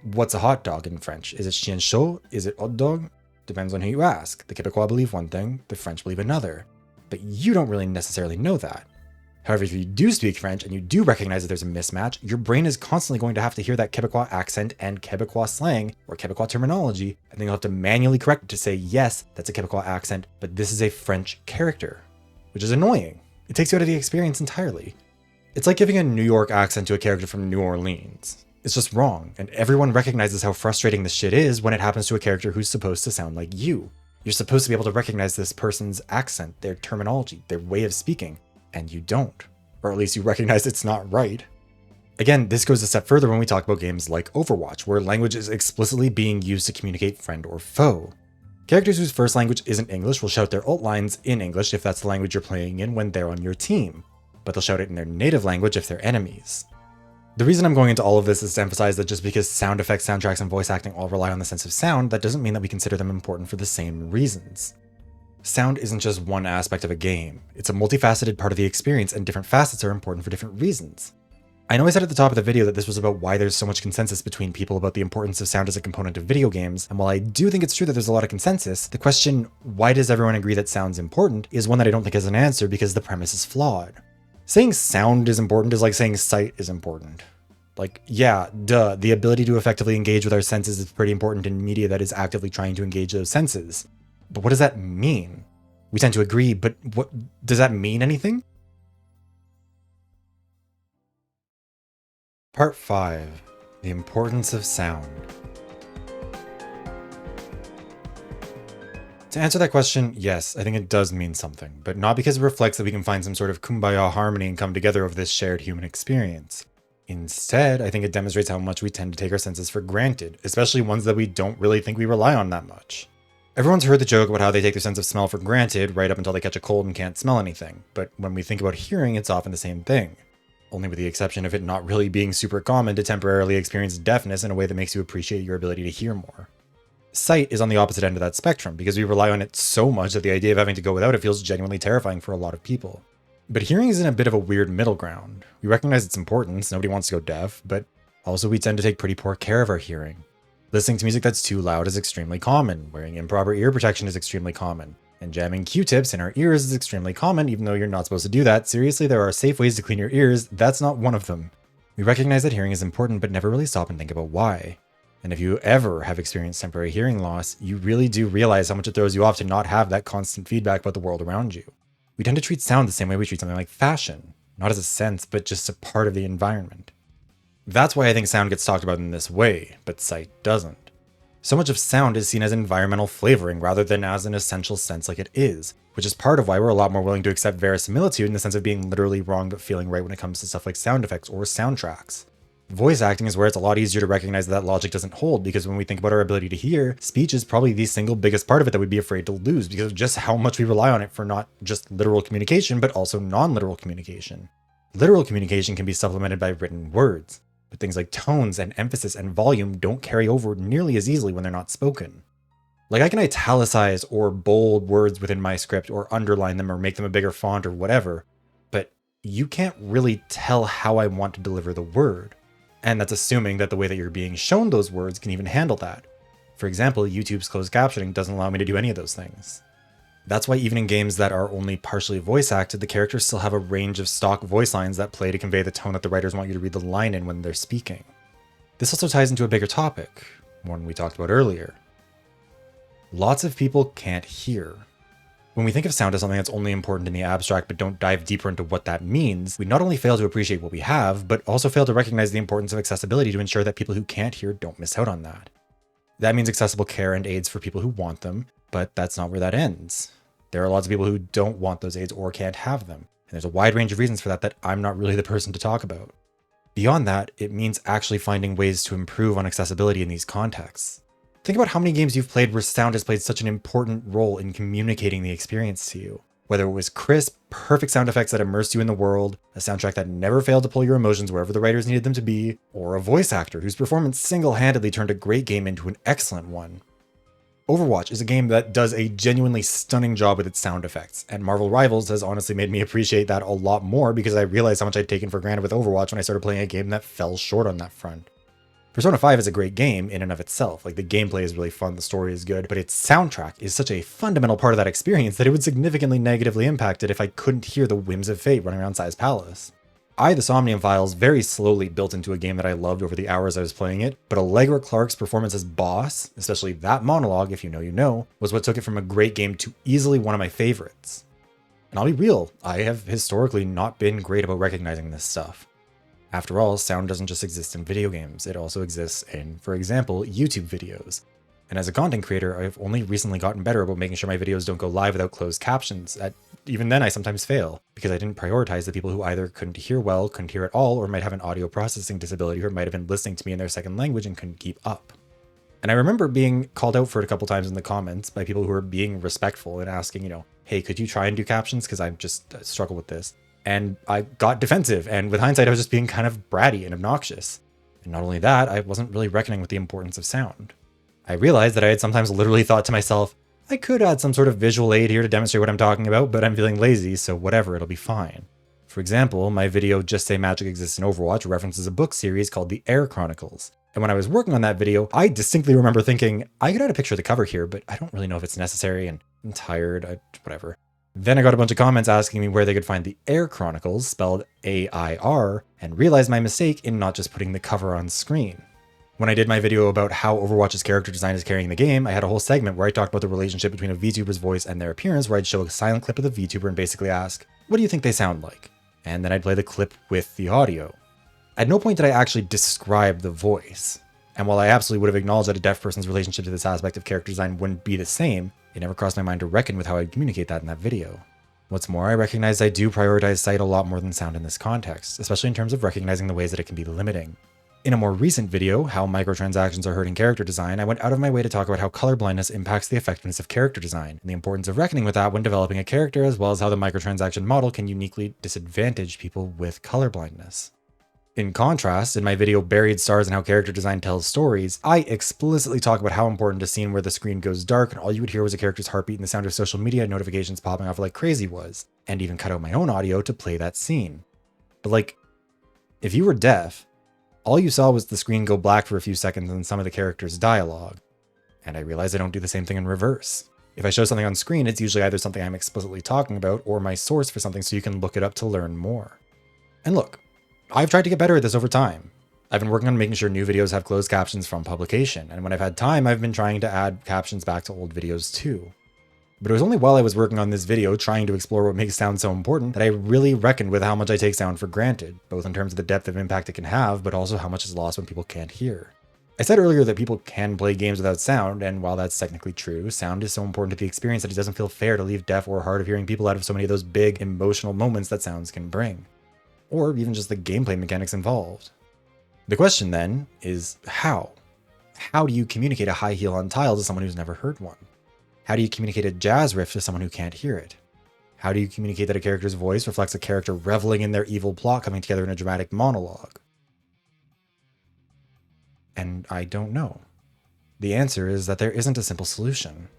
[SPEAKER 1] What's a hot dog in French? Is it chien chaud? Is it hot dog? Depends on who you ask. The Quebecois believe one thing, the French believe another. But you don't really necessarily know that. However, if you do speak French and you do recognize that there's a mismatch, your brain is constantly going to have to hear that Quebecois accent and Quebecois slang or Quebecois terminology, and then you'll have to manually correct it to say, yes, that's a Quebecois accent, but this is a French character, which is annoying. It takes you out of the experience entirely. It's like giving a New York accent to a character from New Orleans. It's just wrong, and everyone recognizes how frustrating this shit is when it happens to a character who's supposed to sound like you. You're supposed to be able to recognize this person's accent, their terminology, their way of speaking, and you don't. Or at least you recognize it's not right. Again, this goes a step further when we talk about games like Overwatch, where language is explicitly being used to communicate friend or foe. Characters whose first language isn't English will shout their ult lines in English if that's the language you're playing in when they're on your team, but they'll shout it in their native language if they're enemies. The reason I'm going into all of this is to emphasize that just because sound effects, soundtracks, and voice acting all rely on the sense of sound, that doesn't mean that we consider them important for the same reasons. Sound isn't just one aspect of a game. It's a multifaceted part of the experience, and different facets are important for different reasons. I know I said at the top of the video that this was about why there's so much consensus between people about the importance of sound as a component of video games, and while I do think it's true that there's a lot of consensus, the question, why does everyone agree that sound's important, is one that I don't think has an answer because the premise is flawed. Saying sound is important is like saying sight is important. The ability to effectively engage with our senses is pretty important in media that is actively trying to engage those senses. But what does that mean? We tend to agree, but what does that mean anything? Part 5. The importance of sound. To answer that question, yes, I think it does mean something, but not because it reflects that we can find some sort of kumbaya harmony and come together over this shared human experience. Instead, I think it demonstrates how much we tend to take our senses for granted, especially ones that we don't really think we rely on that much. Everyone's heard the joke about how they take their sense of smell for granted right up until they catch a cold and can't smell anything, but when we think about hearing, it's often the same thing. Only with the exception of it not really being super common to temporarily experience deafness in a way that makes you appreciate your ability to hear more. Sight is on the opposite end of that spectrum because we rely on it so much that the idea of having to go without it feels genuinely terrifying for a lot of people. But hearing is in a bit of a weird middle ground. We recognize its importance, nobody wants to go deaf, but also we tend to take pretty poor care of our hearing. Listening to music that's too loud is extremely common, wearing improper ear protection is extremely common, and jamming Q-tips in our ears is extremely common even though you're not supposed to do that. Seriously, there are safe ways to clean your ears, that's not one of them. We recognize that hearing is important but never really stop and think about why. And if you ever have experienced temporary hearing loss, you really do realize how much it throws you off to not have that constant feedback about the world around you. We tend to treat sound the same way we treat something like fashion, not as a sense, but just a part of the environment. That's why I think sound gets talked about in this way, but sight doesn't. So much of sound is seen as environmental flavoring rather than as an essential sense like it is, which is part of why we're a lot more willing to accept verisimilitude in the sense of being literally wrong but feeling right when it comes to stuff like sound effects or soundtracks. Voice acting is where it's a lot easier to recognize that logic doesn't hold because when we think about our ability to hear, speech is probably the single biggest part of it that we'd be afraid to lose because of just how much we rely on it for not just literal communication, but also non-literal communication. Literal communication can be supplemented by written words, but things like tones and emphasis and volume don't carry over nearly as easily when they're not spoken. Like I can italicize or bold words within my script or underline them or make them a bigger font or whatever, but you can't really tell how I want to deliver the word. And that's assuming that the way that you're being shown those words can even handle that. For example, YouTube's closed captioning doesn't allow me to do any of those things. That's why even in games that are only partially voice acted, the characters still have a range of stock voice lines that play to convey the tone that the writers want you to read the line in when they're speaking. This also ties into a bigger topic, one we talked about earlier. Lots of people can't hear. When we think of sound as something that's only important in the abstract but don't dive deeper into what that means, we not only fail to appreciate what we have, but also fail to recognize the importance of accessibility to ensure that people who can't hear don't miss out on that. That means accessible care and aids for people who want them, but that's not where that ends. There are lots of people who don't want those aids or can't have them, and there's a wide range of reasons for that that I'm not really the person to talk about. Beyond that, it means actually finding ways to improve on accessibility in these contexts. Think about how many games you've played where sound has played such an important role in communicating the experience to you. Whether it was crisp, perfect sound effects that immersed you in the world, a soundtrack that never failed to pull your emotions wherever the writers needed them to be, or a voice actor whose performance single-handedly turned a great game into an excellent one. Overwatch is a game that does a genuinely stunning job with its sound effects, and Marvel Rivals has honestly made me appreciate that a lot more because I realized how much I'd taken for granted with Overwatch when I started playing a game that fell short on that front. Persona 5 is a great game in and of itself. Like, the gameplay is really fun, the story is good, but its soundtrack is such a fundamental part of that experience that it would significantly negatively impact it if I couldn't hear the whims of fate running around Sai's palace. The Somnium Files very slowly built into a game that I loved over the hours I was playing it, but Allegra Clark's performance as boss, especially that monologue, if you know you know, was what took it from a great game to easily one of my favorites. And I'll be real, I have historically not been great about recognizing this stuff. After all, sound doesn't just exist in video games, it also exists in, for example, YouTube videos. And as a content creator, I've only recently gotten better about making sure my videos don't go live without closed captions. Even then, I sometimes fail, because I didn't prioritize the people who either couldn't hear well, couldn't hear at all, or might have an audio processing disability, or might have been listening to me in their second language and couldn't keep up. And I remember being called out for it a couple times in the comments by people who were being respectful and asking, hey, could you try and do captions? Because I just struggle with this. And I got defensive, and with hindsight, I was just being kind of bratty and obnoxious. And not only that, I wasn't really reckoning with the importance of sound. I realized that I had sometimes literally thought to myself, I could add some sort of visual aid here to demonstrate what I'm talking about, but I'm feeling lazy, so whatever, it'll be fine. For example, my video Just Say Magic Exists in Overwatch references a book series called The Air Chronicles. And when I was working on that video, I distinctly remember thinking, I could add a picture of the cover here, but I don't really know if it's necessary, and I'm tired, whatever. Then I got a bunch of comments asking me where they could find the Air Chronicles, spelled A-I-R, and realized my mistake in not just putting the cover on screen. When I did my video about how Overwatch's character design is carrying the game, I had a whole segment where I talked about the relationship between a VTuber's voice and their appearance, where I'd show a silent clip of the VTuber and basically ask, what do you think they sound like? And then I'd play the clip with the audio. At no point did I actually describe the voice. And while I absolutely would have acknowledged that a deaf person's relationship to this aspect of character design wouldn't be the same, it never crossed my mind to reckon with how I'd communicate that in that video. What's more, I recognize I do prioritize sight a lot more than sound in this context, especially in terms of recognizing the ways that it can be limiting. In a more recent video, How Microtransactions Are Hurting Character Design, I went out of my way to talk about how colorblindness impacts the effectiveness of character design, and the importance of reckoning with that when developing a character, as well as how the microtransaction model can uniquely disadvantage people with colorblindness. In contrast, in my video Buried Stars and How Character Design Tells Stories, I explicitly talk about how important a scene where the screen goes dark and all you would hear was a character's heartbeat and the sound of social media notifications popping off like crazy was, and even cut out my own audio to play that scene. But if you were deaf, all you saw was the screen go black for a few seconds and some of the character's dialogue. And I realized I don't do the same thing in reverse. If I show something on screen, it's usually either something I'm explicitly talking about or my source for something so you can look it up to learn more. And look, I've tried to get better at this over time. I've been working on making sure new videos have closed captions from publication, and when I've had time, I've been trying to add captions back to old videos too. But it was only while I was working on this video trying to explore what makes sound so important that I really reckoned with how much I take sound for granted, both in terms of the depth of impact it can have, but also how much is lost when people can't hear. I said earlier that people can play games without sound, and while that's technically true, sound is so important to the experience that it doesn't feel fair to leave deaf or hard of hearing people out of so many of those big emotional moments that sounds can bring. Or even just the gameplay mechanics involved. The question then is how? How do you communicate a high heel on tile to someone who's never heard one? How do you communicate a jazz riff to someone who can't hear it? How do you communicate that a character's voice reflects a character reveling in their evil plot coming together in a dramatic monologue? And I don't know. The answer is that there isn't a simple solution.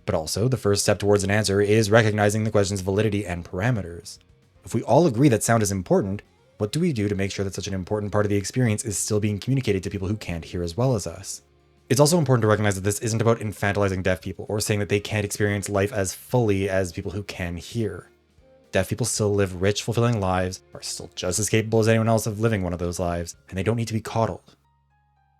[SPEAKER 1] But also, the first step towards an answer is recognizing the question's validity and parameters. If we all agree that sound is important, what do we do to make sure that such an important part of the experience is still being communicated to people who can't hear as well as us? It's also important to recognize that this isn't about infantilizing deaf people or saying that they can't experience life as fully as people who can hear. Deaf people still live rich, fulfilling lives, are still just as capable as anyone else of living one of those lives, and they don't need to be coddled.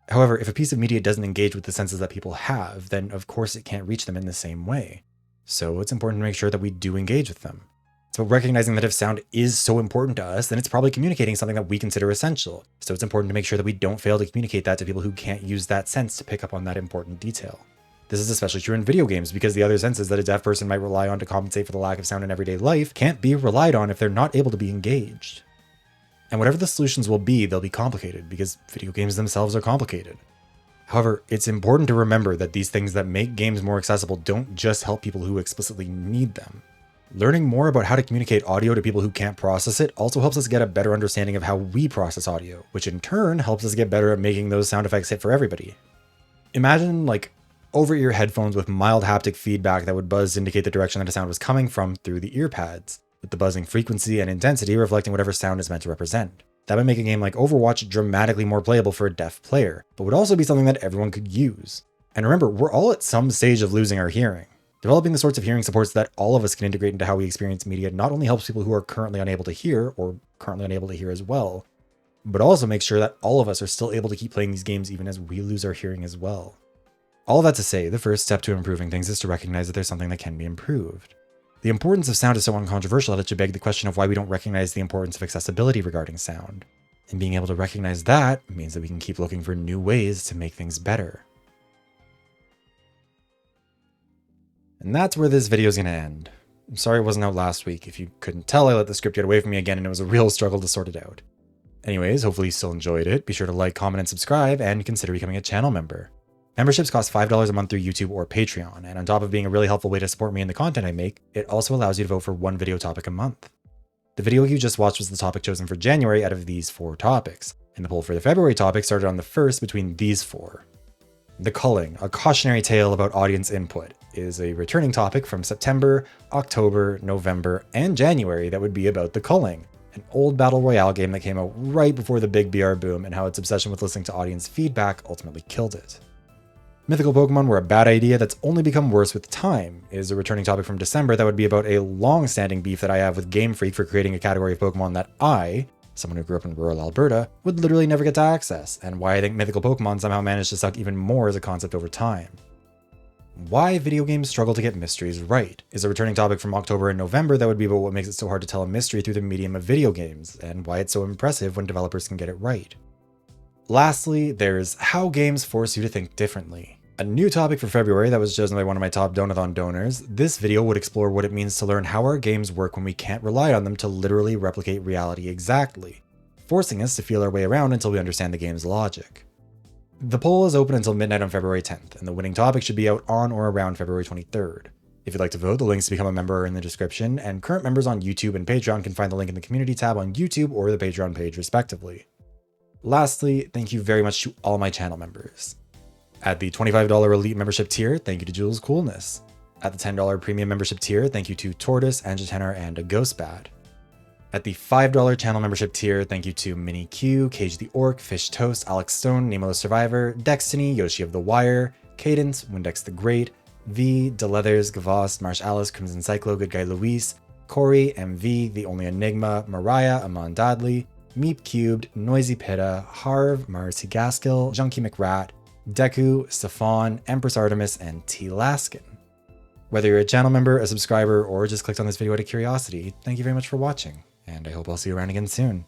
[SPEAKER 1] However, if a piece of media doesn't engage with the senses that people have, then of course it can't reach them in the same way. So it's important to make sure that we do engage with them. It's about recognizing that if sound is so important to us, then it's probably communicating something that we consider essential. So it's important to make sure that we don't fail to communicate that to people who can't use that sense to pick up on that important detail. This is especially true in video games because the other senses that a deaf person might rely on to compensate for the lack of sound in everyday life can't be relied on if they're not able to be engaged. And whatever the solutions will be, they'll be complicated because video games themselves are complicated. However, it's important to remember that these things that make games more accessible don't just help people who explicitly need them. Learning more about how to communicate audio to people who can't process it also helps us get a better understanding of how we process audio, which in turn helps us get better at making those sound effects hit for everybody. Imagine over-ear headphones with mild haptic feedback that would buzz to indicate the direction that a sound was coming from through the ear pads, with the buzzing frequency and intensity reflecting whatever sound is meant to represent. That would make a game like Overwatch dramatically more playable for a deaf player, but would also be something that everyone could use. And remember, we're all at some stage of losing our hearing. Developing the sorts of hearing supports that all of us can integrate into how we experience media not only helps people who are currently unable to hear, or currently unable to hear as well, but also makes sure that all of us are still able to keep playing these games even as we lose our hearing as well. All of that to say, the first step to improving things is to recognize that there's something that can be improved. The importance of sound is so uncontroversial that it should beg the question of why we don't recognize the importance of accessibility regarding sound. And being able to recognize that means that we can keep looking for new ways to make things better. And that's where this video is going to end. I'm sorry it wasn't out last week. If you couldn't tell, I let the script get away from me again and it was a real struggle to sort it out. Anyways, hopefully you still enjoyed it. Be sure to like, comment, and subscribe, and consider becoming a channel member. Memberships cost $5 a month through YouTube or Patreon, and on top of being a really helpful way to support me and the content I make, it also allows you to vote for one video topic a month. The video you just watched was the topic chosen for January out of these 4 topics, and the poll for the February topic started on the 1st between these 4. The Culling, a cautionary tale about audience input, is a returning topic from September, October, November, and January that would be about The Culling, an old battle royale game that came out right before the big BR boom and how its obsession with listening to audience feedback ultimately killed it. Mythical Pokemon were a bad idea that's only become worse with time is a returning topic from December that would be about a long-standing beef that I have with Game Freak for creating a category of Pokemon that I, someone who grew up in rural Alberta, would literally never get to access, and why I think mythical Pokemon somehow managed to suck even more as a concept over time. Why video games struggle to get mysteries right is a returning topic from October and November that would be about what makes it so hard to tell a mystery through the medium of video games, and why it's so impressive when developers can get it right. Lastly, there's how games force you to think differently. A new topic for February that was chosen by one of my top Donathon donors, this video would explore what it means to learn how our games work when we can't rely on them to literally replicate reality exactly, forcing us to feel our way around until we understand the game's logic. The poll is open until midnight on February 10th, and the winning topic should be out on or around February 23rd. If you'd like to vote, the links to become a member are in the description, and current members on YouTube and Patreon can find the link in the community tab on YouTube or the Patreon page respectively. Lastly, thank you very much to all my channel members. At the $25 Elite membership tier, thank you to Jules Coolness. At the $10 Premium membership tier, thank you to Tortoise, Angitenor, and a Ghostbad. At the $5 channel membership tier, thank you to Mini Q, Cage the Orc, Fish Toast, Alex Stone, Nemo the Survivor, Destiny, Yoshi of the Wire, Cadence, Windex the Great, V, Deleathers, Gavost, Marsh Alice, Crimson Cyclo, Good Guy Luis, Corey, MV, The Only Enigma, Mariah, Amon Dadley, Meep Cubed, Noisy Pitta, Harv, Marcy Gaskill, Junkie McRat, Deku, Stefan, Empress Artemis, and T. Laskin. Whether you're a channel member, a subscriber, or just clicked on this video out of curiosity, thank you very much for watching, and I hope I'll see you around again soon.